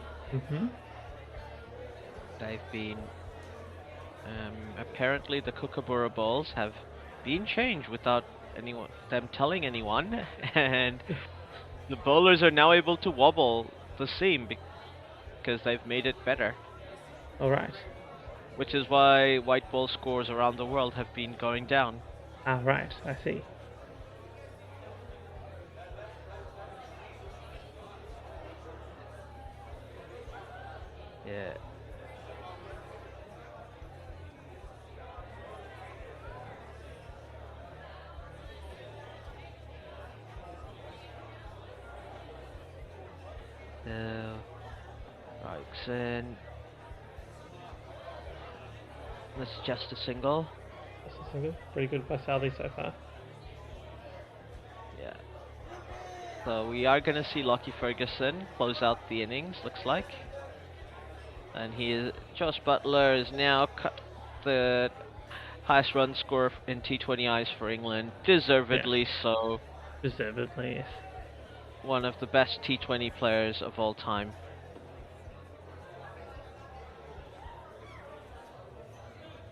They've been apparently the Kookaburra balls have been changed without them telling anyone, and the bowlers are now able to wobble the seam because they've made it better. All right. Which is why white ball scores around the world have been going down. Ah, right. I see. Yeah. Right, and this is just a single. Just a single. Pretty good by Southey so far. Yeah. So we are going to see Lockie Ferguson close out the innings, looks like. And Josh Butler is now the highest run scorer in T20Is for England. Deservedly so. Deservedly, yes. One of the best T20 players of all time.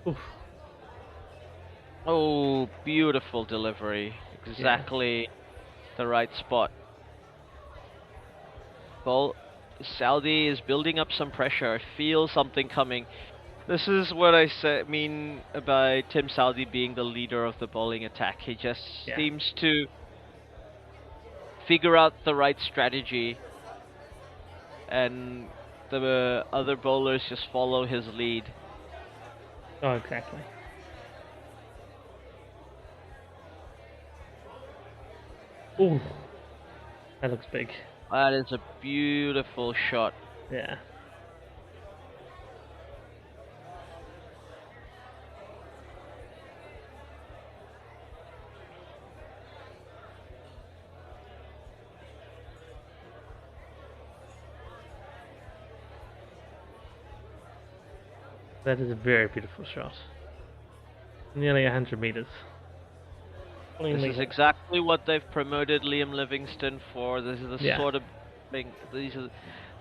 Oof. Oh, beautiful delivery. Exactly the right spot. Saudi is building up some pressure. I feel something coming. This is what I mean by Tim Saudi being the leader of the bowling attack. He just seems to figure out the right strategy and the other bowlers just follow his lead. Oh, exactly. Ooh, that looks big. That is a beautiful shot. Yeah. That is a very beautiful shot. Nearly 100 meters. This is exactly what they've promoted Liam Livingston for. This is the sort of thing. These are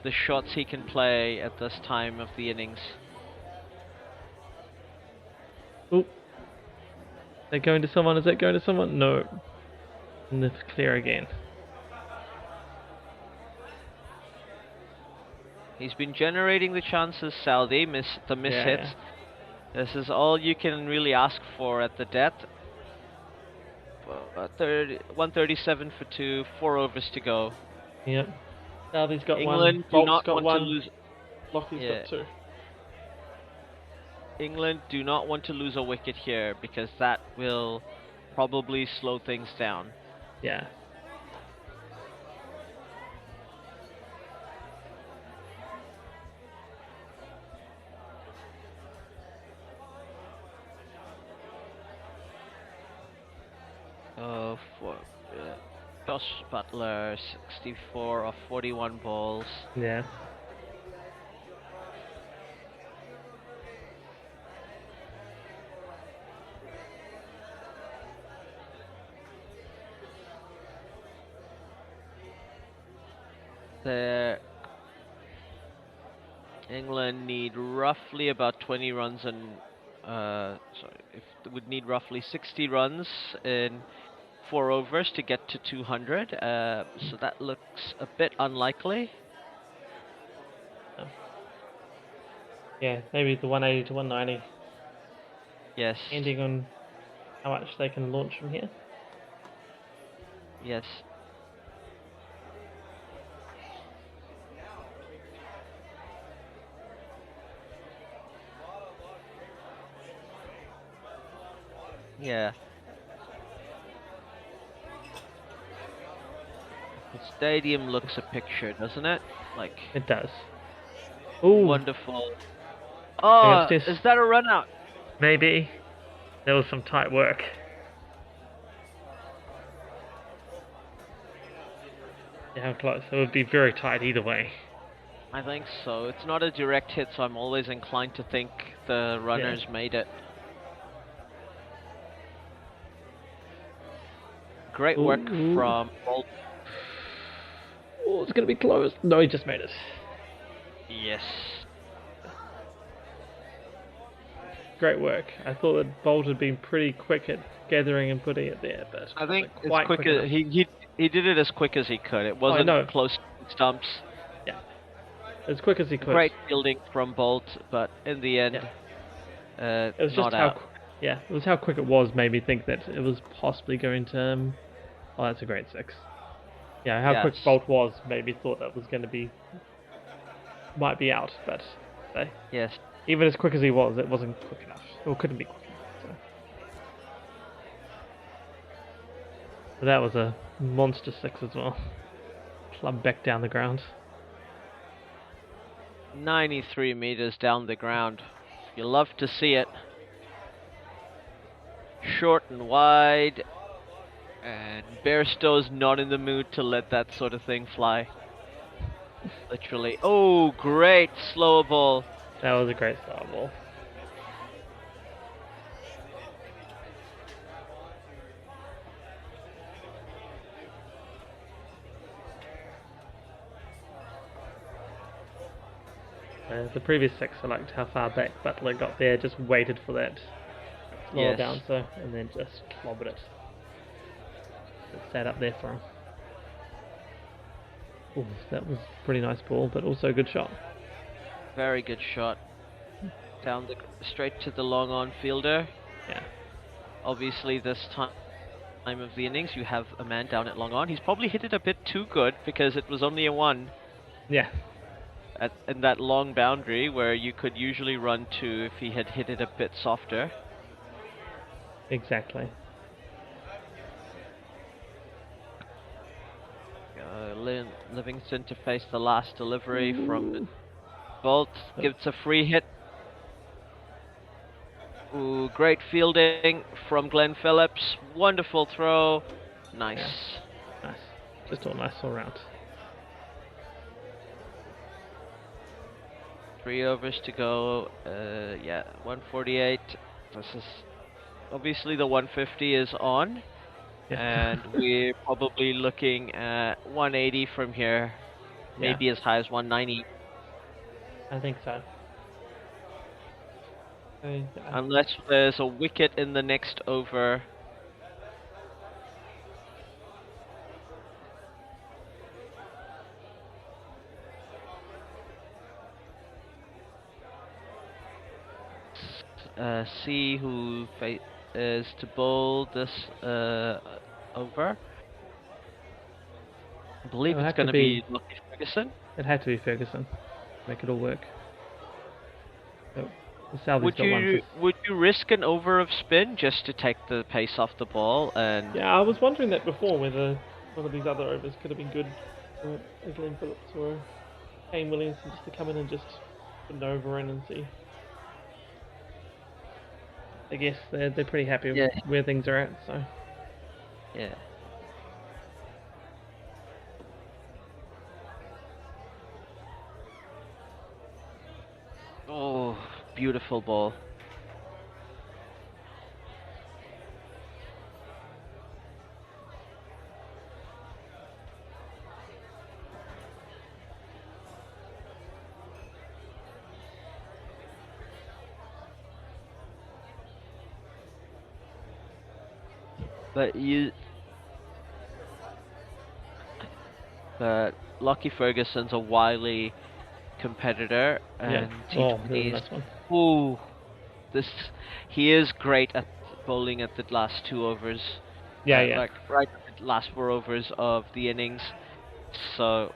the shots he can play at this time of the innings. Oop. Is that going to someone? Is that going to someone? No. And it's clear again. He's been generating the chances, Saudi. The miss hits. Yeah. This is all you can really ask for at the death. 137 for 2, 4 overs to go. Yep. Saudi's got England one. do not got want one. to lose. Lockie's got 2. England do not want to lose a wicket here because that will probably slow things down. Yeah. Josh Butler, 64 of 41 balls. Yeah. England need roughly about 20 runs would need roughly 60 runs in 4 overs to get to 200. So that looks a bit unlikely. Yeah, maybe the 180 to 190. Yes. Depending on how much they can launch from here. Yes. Yeah. The stadium looks a picture, doesn't it? Like it does. Ooh. Wonderful. Oh, is that a run out? Maybe. There was some tight work. Yeah, how close? It would be very tight either way. I think so. It's not a direct hit, so I'm always inclined to think the runners made it. Great work from Bolt. Oh, it's going to be close. No, he just made it. Yes. Great work. I thought that Bolt had been pretty quick at gathering and putting it there, but I think quite quick as he did it as quick as he could. It wasn't close stumps. Yeah, as quick as he could. Great fielding from Bolt, but in the end, it was just it was how quick it was made me think that it was possibly going to. Oh, that's a great 6. Yeah, how quick Bolt was made me thought that was going to be might be out, but yes. Even as quick as he was, it wasn't quick enough. Or couldn't be quick enough. So that was a monster 6 as well. Club back down the ground. 93 meters down the ground. You love to see it. Short and wide. And Bairstow's not in the mood to let that sort of thing fly. Literally. Oh, great slow ball. That was a great slow ball. The previous 6, I liked how far back Butler got there, just waited for that slower bouncer, and then just clobbered it. It sat up there for him. Ooh, that was a pretty nice ball, but also a good shot. Very good shot. Down straight to the long on fielder. Yeah. Obviously this time of the innings you have a man down at long on. He's probably hit it a bit too good because it was only a 1. Yeah. in that long boundary where you could usually run to if he had hit it a bit softer. Exactly. Livingston to face the last delivery from Ooh. Bolt. Gives a free hit. Ooh, great fielding from Glenn Phillips. Wonderful throw. Nice. Yeah. Nice. Just all nice all round. 3 overs to go. Yeah, 148. This is obviously the 150 is on, Yeah. and we're probably looking at 180 from here, maybe Yeah. as high as 190. I think so. Unless there's a wicket in the next over. See who is to bowl this over. I believe it's going to be Lucky Ferguson. It had to be Ferguson. Make it all work. So, Would you risk an over of spin just to take the pace off the ball? And yeah, I was wondering that before, whether one of these other overs could have been good for Glenn Phillips or Kane Williamson just to come in and just put an over in and see. I guess they're pretty happy with where things are at, so. Yeah. Oh, beautiful ball. But Lucky Ferguson's a wily competitor, and really nice one. Ooh, he is great at bowling at the last 2 overs. Like right at the last 4 overs of the innings. So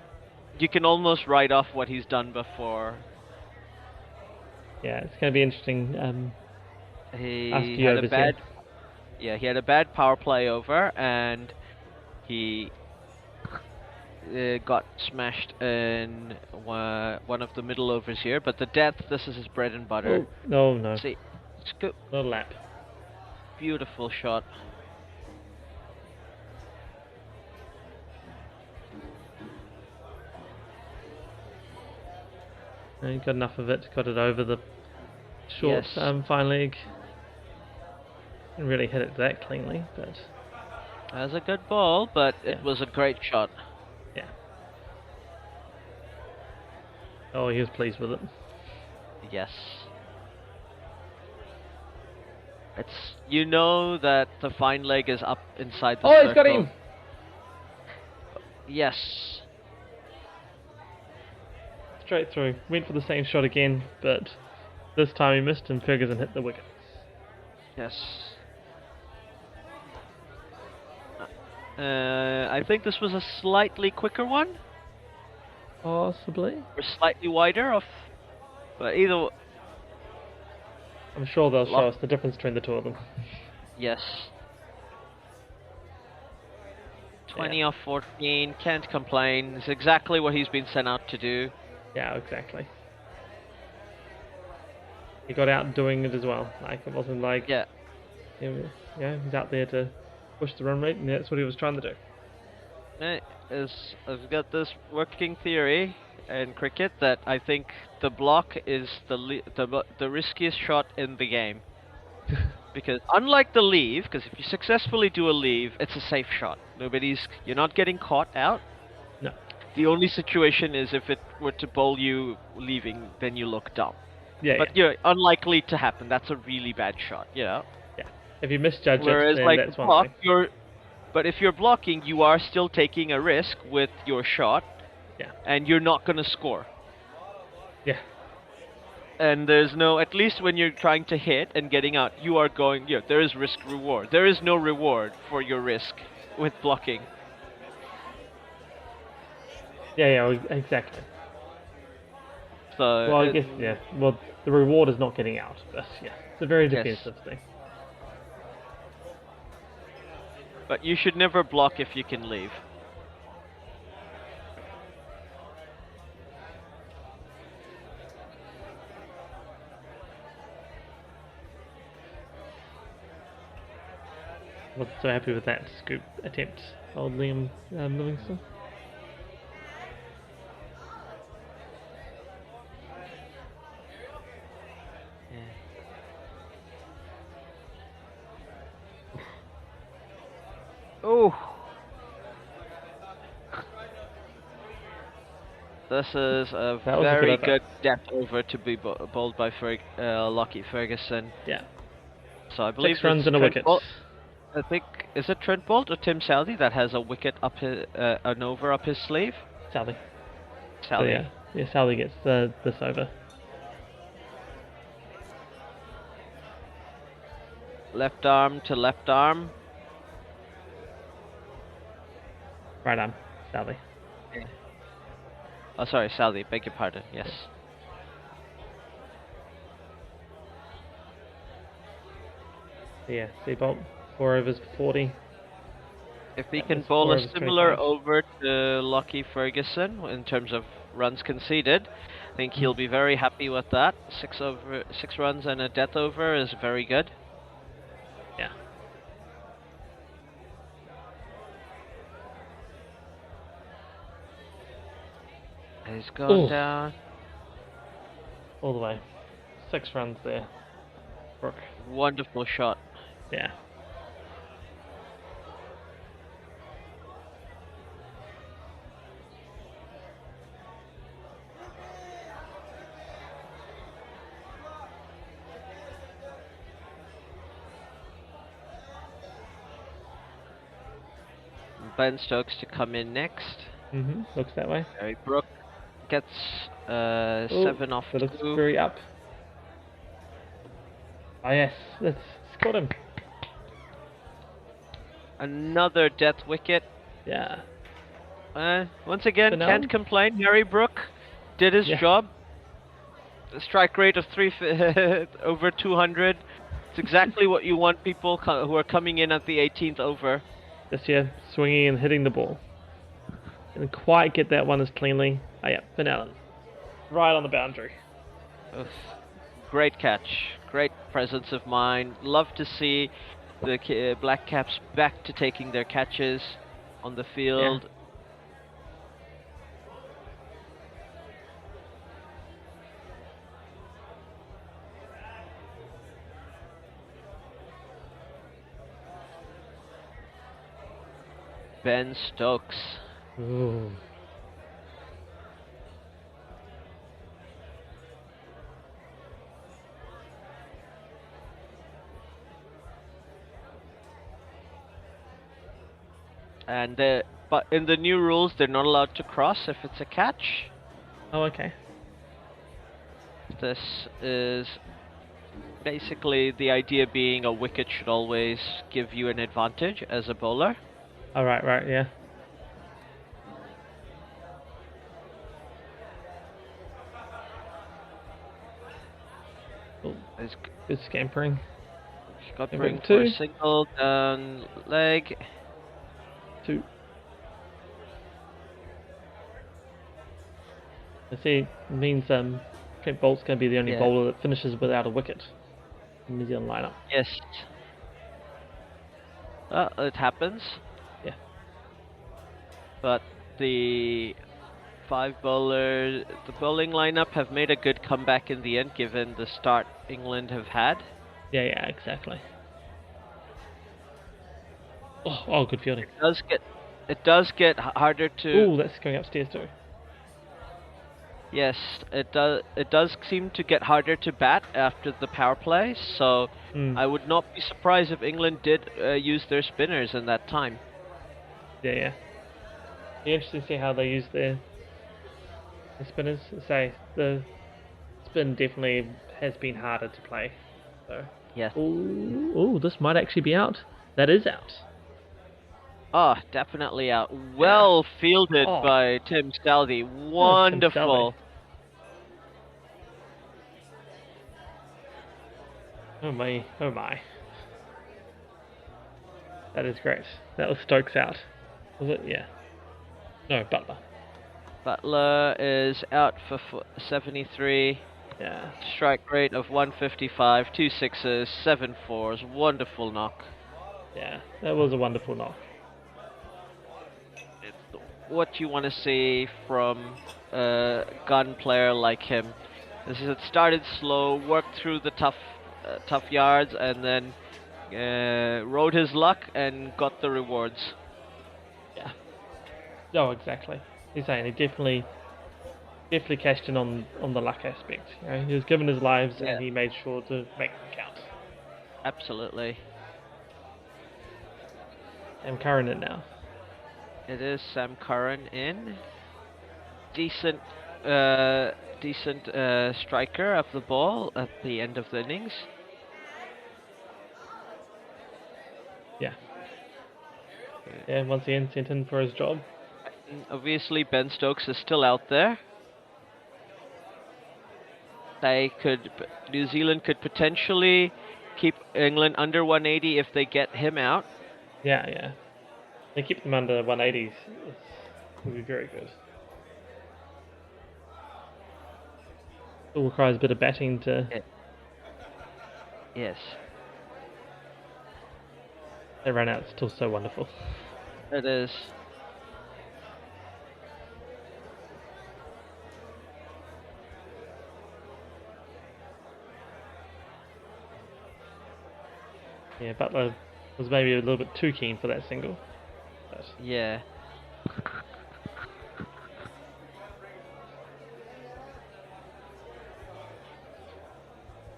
you can almost write off what he's done before. Yeah, it's going to be interesting. He had a bad power play over, and he got smashed in one of the middle overs here. But the depth, this is his bread and butter. Oh, no. See, little lap. Beautiful shot. And he got enough of it, got it over the short fine leg. Didn't really hit it that cleanly, but that was a good ball, but it was a great shot. Yeah. Oh, he was pleased with it. Yes. It's that the fine leg is up inside the circle. Oh, he's got him! Yes. Straight through. Went for the same shot again, but this time he missed and Ferguson hit the wicket. Yes. I think this was a slightly quicker one. Possibly. Or slightly wider off. But either... I'm sure they'll show us the difference between the two of them. Yes. 20 off 14, can't complain. It's exactly what he's been sent out to do. Yeah, exactly. He got out doing it as well. Like, it wasn't like... Yeah, he's out there to push the run rate, and that's what he was trying to do. I've got this working theory in cricket that I think the block is the riskiest shot in the game. Because unlike the leave, because if you successfully do a leave, it's a safe shot. You're not getting caught out. No. The only situation is if it were to bowl you leaving, then you look dumb. Yeah. But you're unlikely to happen. That's a really bad shot, Yeah. If you misjudge Whereas, it, then like that's one thing. But if you're blocking, you are still taking a risk with your shot. Yeah. And you're not going to score. Yeah. And there's no, at least when you're trying to hit and getting out, you are going, there is risk reward. There is no reward for your risk with blocking. Yeah, exactly. So, Well, I guess, yeah. Well, the reward is not getting out, but yeah, it's a very yes. defensive thing. But you should never block if you can leave. I wasn't so happy with that scoop attempt, old Liam Livingston. Oh. This is a very good depth over to be bowled by Lockie Ferguson. Yeah. So I believe 6 runs and a wicket. I think, is it Trent Bolt or Tim Southey that has a wicket up his, an over up his sleeve? Southey. Southey. So yeah, Southey gets this over. Left arm to left arm. Right arm, Southey. Yeah. Oh, sorry, Southey. Beg your pardon. Yes. Yeah, Seabolt, 4 overs, 40. If he can bowl a similar over to Lockie Ferguson in terms of runs conceded, I think he'll be very happy with that. 6 runs and a death over is very good. Yeah. He's gone down. All the way. 6 runs there. Brooke. Wonderful shot. Yeah. Ben Stokes to come in next. Looks that way. Harry Brook gets 7 off 2. Looks very up. Oh yes, let's got him. Another death wicket. Yeah. Once again, can't complain. Harry Brook did his job. A strike rate of over 200. It's exactly what you want people who are coming in at the 18th over. This year, swinging and hitting the ball. Didn't quite get that one as cleanly. Oh yeah, Finn Allen. Right on the boundary. Oof. Great catch. Great presence of mind. Love to see the Black Caps back to taking their catches on the field. Yeah. Ben Stokes. Ooh. And but in the new rules, they're not allowed to cross if it's a catch. Oh, okay. This is basically the idea being a wicket should always give you an advantage as a bowler. Oh, right, yeah. Oh, good scampering. Scampering for a single down leg. 2. I see it means Trent Bolt's going to be the only bowler that finishes without a wicket in the New Zealand lineup. Yes. It happens. Yeah. But the 5 bowlers, the bowling lineup have made a good comeback in the end given the start England have had. Yeah, exactly. Oh, good fielding. It does get harder to. Ooh, that's going upstairs too. Yes, it does. It does seem to get harder to bat after the power play. So I would not be surprised if England did use their spinners in that time. Yeah. Be interesting to see how they use their spinners. Say the spin definitely has been harder to play. So. Yes. Ooh, this might actually be out. That is out. Oh, definitely out. Well fielded by Tim Southey. Wonderful. Oh my, oh my. That is great. That was Stokes out. Was it? Yeah. No, Butler. Butler is out for 73. Yeah. Strike rate of 155, 2 6s, 7 4s. Wonderful knock. Yeah. That was a wonderful knock. It's what you want to see from a gun player like him. It started slow, worked through the tough yards, and then rode his luck and got the rewards. Yeah. Oh, exactly. He's saying he definitely cashed in on the luck aspect. You know, he was given his lives Yeah, and he made sure to make them count. absolutely. I'm Curran it now. It is Sam Curran in. Decent, decent striker of the ball at the end of the innings. Yeah. Yeah, once again sent in for his job. And obviously, Ben Stokes is still out there. New Zealand could potentially keep England under 180 if they get him out. Yeah, yeah. They keep them under 180s. Would be very good. Still requires a bit of batting to. Yes, They run out. Still so wonderful. it is. Yeah, Butler was maybe a little bit too keen for that single. But Yeah.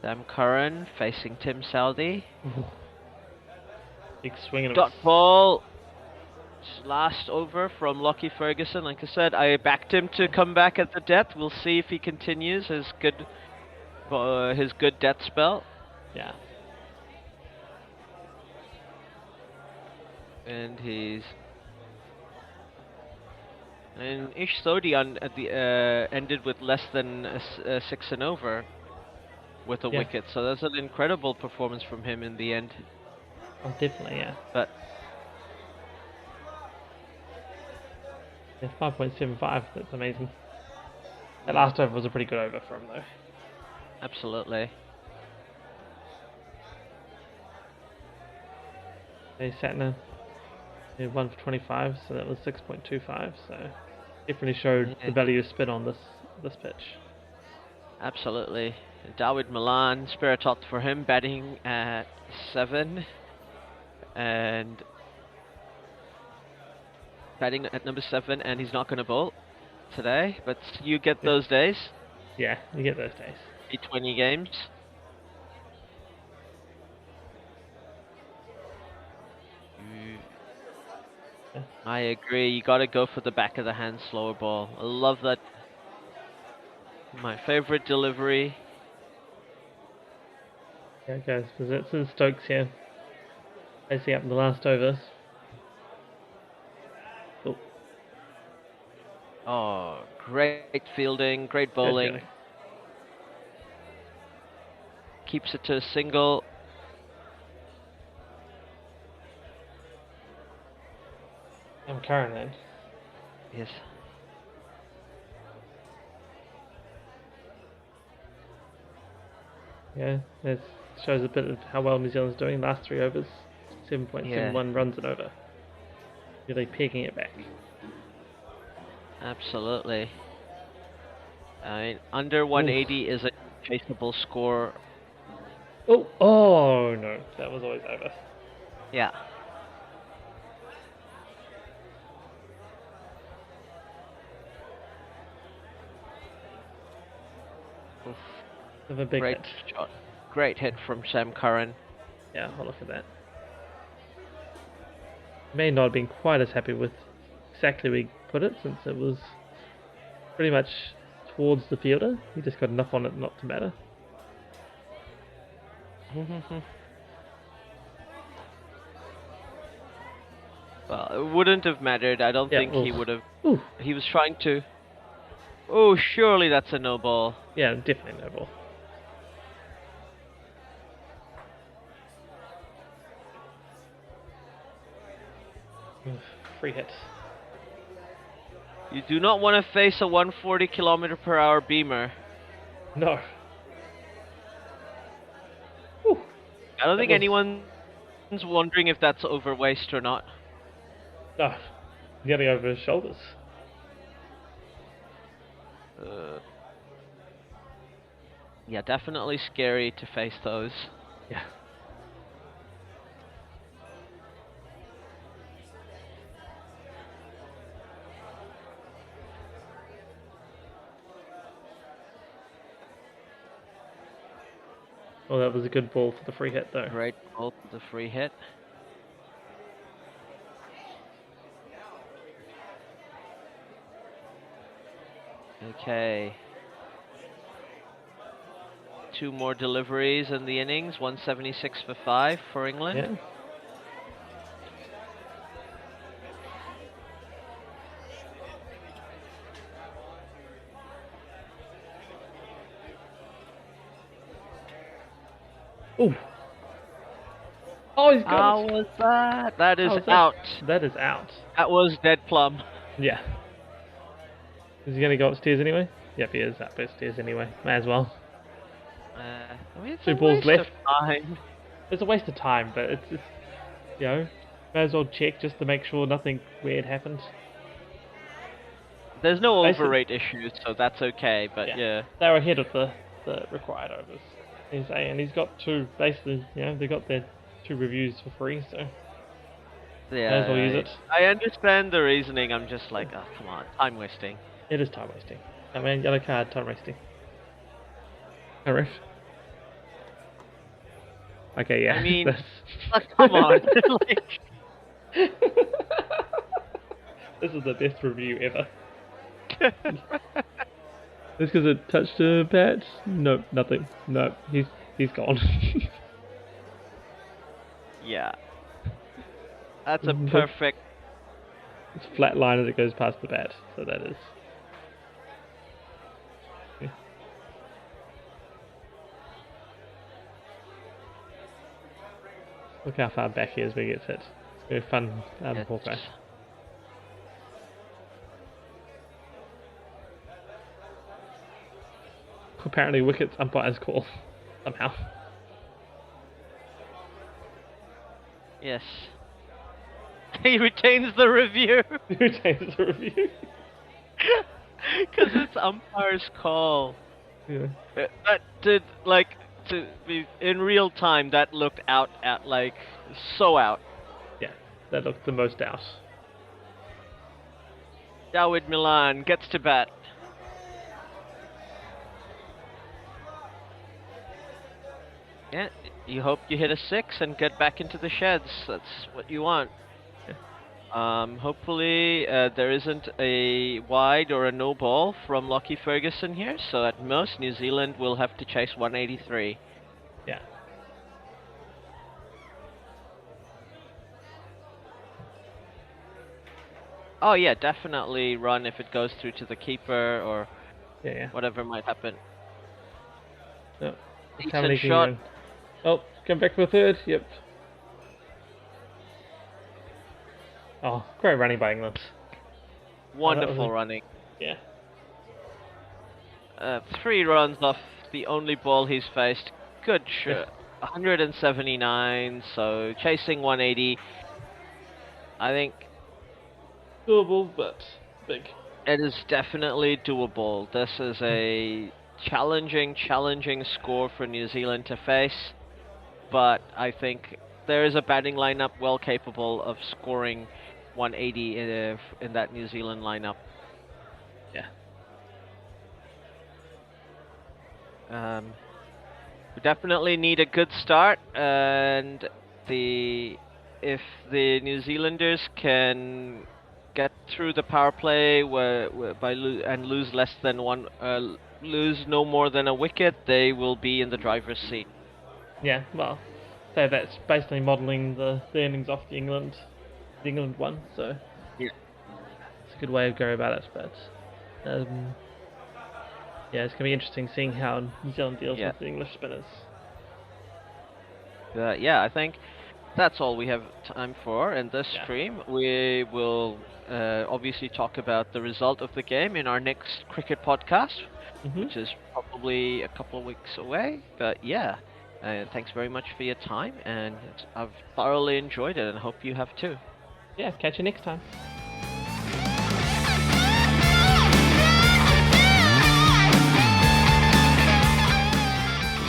Sam Curran facing Tim Southey. big swing and Dot ball. Last over from Lockie Ferguson. Like I said, I backed him to come back at the death. We'll see if he continues his good death spell. Yeah. And Ish Sodhi at the ended with less than a 6 and over with a wicket. So that's an incredible performance from him in the end. Oh, definitely, yeah. But yeah, 5.75. That's amazing. That last over was a pretty good over for him, though. Absolutely. They sat in a 1 for 25, so that was 6.25. So definitely showed the value of spin on this pitch. Absolutely. Dawid Malan, Spiritot for him, batting at 7. And batting at number 7, and he's not going to bowl today, but you get those days. Yeah, you get those days. T20 games. I agree, you got to go for the back of the hand slower ball. I love that. My favorite delivery. Yeah, guys, this is Stokes here. Facing up in the last over. Oh, great fielding, great bowling. Keeps it to a single. I'm Curran then. Yes. Yeah, that shows a bit of how well New Zealand's doing. Last 3 overs, 7.71 runs and over. Really pegging it back. Absolutely. I mean, under 180 is a chaseable score. Oh no, that was always over. Yeah. Oof. Of a big Great hit. shot. Great hit from Sam Curran. Yeah, I'll look at that. May not have been quite as happy with exactly where he put it, since it was pretty much towards the fielder. He just got enough on it not to matter. Well, it wouldn't have mattered. I don't think he would have. Ooh. He was trying to. Oh, surely that's a no ball. Yeah, definitely no ball. free hit. You do not want to face a 140 km/h beamer. No. Whew. I don't think anyone's wondering if that's over waist or not. No. Getting over his shoulders. Yeah, definitely scary to face those. Yeah. Oh, that was a good ball for the free hit, though. Great ball for the free hit. Okay. 2 more deliveries in the innings. 176 for 5 for England. Yeah. Ooh. Oh, he's got How it. was that? That is How was out. That is out. That was dead plumb. Yeah. Is he going to go upstairs anyway? Yep, he is upstairs anyway. May as well. I mean, it's 2 a balls waste left. of time. It's a waste of time, but it's you know, may as well check just to make sure nothing weird happened. There's no Basically- overrate issues, so that's okay, but yeah. They're ahead of the required overs. And he's got 2, basically, they got their 2 reviews for free, so Yeah, may as well use it. I understand the reasoning, I'm just like, oh, come on, time wasting. It is time wasting. I mean, yellow card, time wasting. Alright. Okay, yeah. I mean, that's- like, come on. Like, this is the best review ever. Just because it touched a bat? Nope, nothing. Nope, he's gone. yeah. That's a Nope. perfect... It's flat line as it goes past the bat, so that is. Yeah. Look how far back he is when he gets hit. It's very fun ball crash. Apparently wickets umpire's call. Somehow. Yes. He retains the review. Who retains the review? Because it's umpire's call. Yeah. That did, like, to be in real time, that looked out at, like, so out. Yeah, that looked the most out. Dawid Milan gets to bat. Yeah, you hope you hit a 6 and get back into the sheds. That's what you want. Hopefully there isn't a wide or a no ball from Lockie Ferguson here, so at most New Zealand will have to chase 183. Yeah. Oh yeah, definitely run if it goes through to the keeper or Yeah. whatever might happen. No. Decent shot. Oh, come back for a third. Yep. Oh, great running by England. Wonderful running. Yeah. 3 runs off the only ball he's faced. Good shot. 179, so chasing 180. I think Doable, but big. it is definitely doable. This is a challenging score for New Zealand to face, but I think there is a batting lineup well capable of scoring 180 in that New Zealand lineup. Yeah. We definitely need a good start, and if the New Zealanders can get through the power play and lose less than lose no more than a wicket, they will be in the driver's seat. Yeah, well, so that's basically modelling the innings off the England one, so yeah, it's a good way of going about it. But yeah, it's gonna be interesting seeing how New Zealand deals with the English spinners. Yeah, I think that's all we have time for in this Yeah. stream. We will obviously talk about the result of the game in our next cricket podcast, Hmm. which is probably a couple of weeks away. But yeah, thanks very much for your time, and I've thoroughly enjoyed it, and hope you have too. Yeah, catch you next time.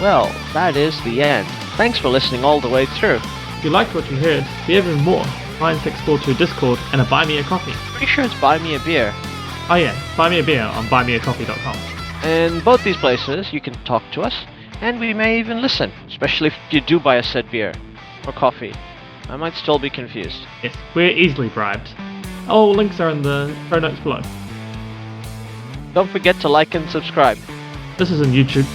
Well, that is the end. Thanks for listening all the way through. If you liked what you heard, we have even more. NineSixFourTwo Discord and a Buy Me a Coffee. Pretty sure it's Buy Me a Beer. Oh yeah, buy me a beer on buymeacoffee.com. In both these places, you can talk to us, and we may even listen, especially if you do buy a said beer or coffee. I might still be confused. Yes, we're easily bribed. All links are in the show notes below. Don't forget to like and subscribe. This is on YouTube.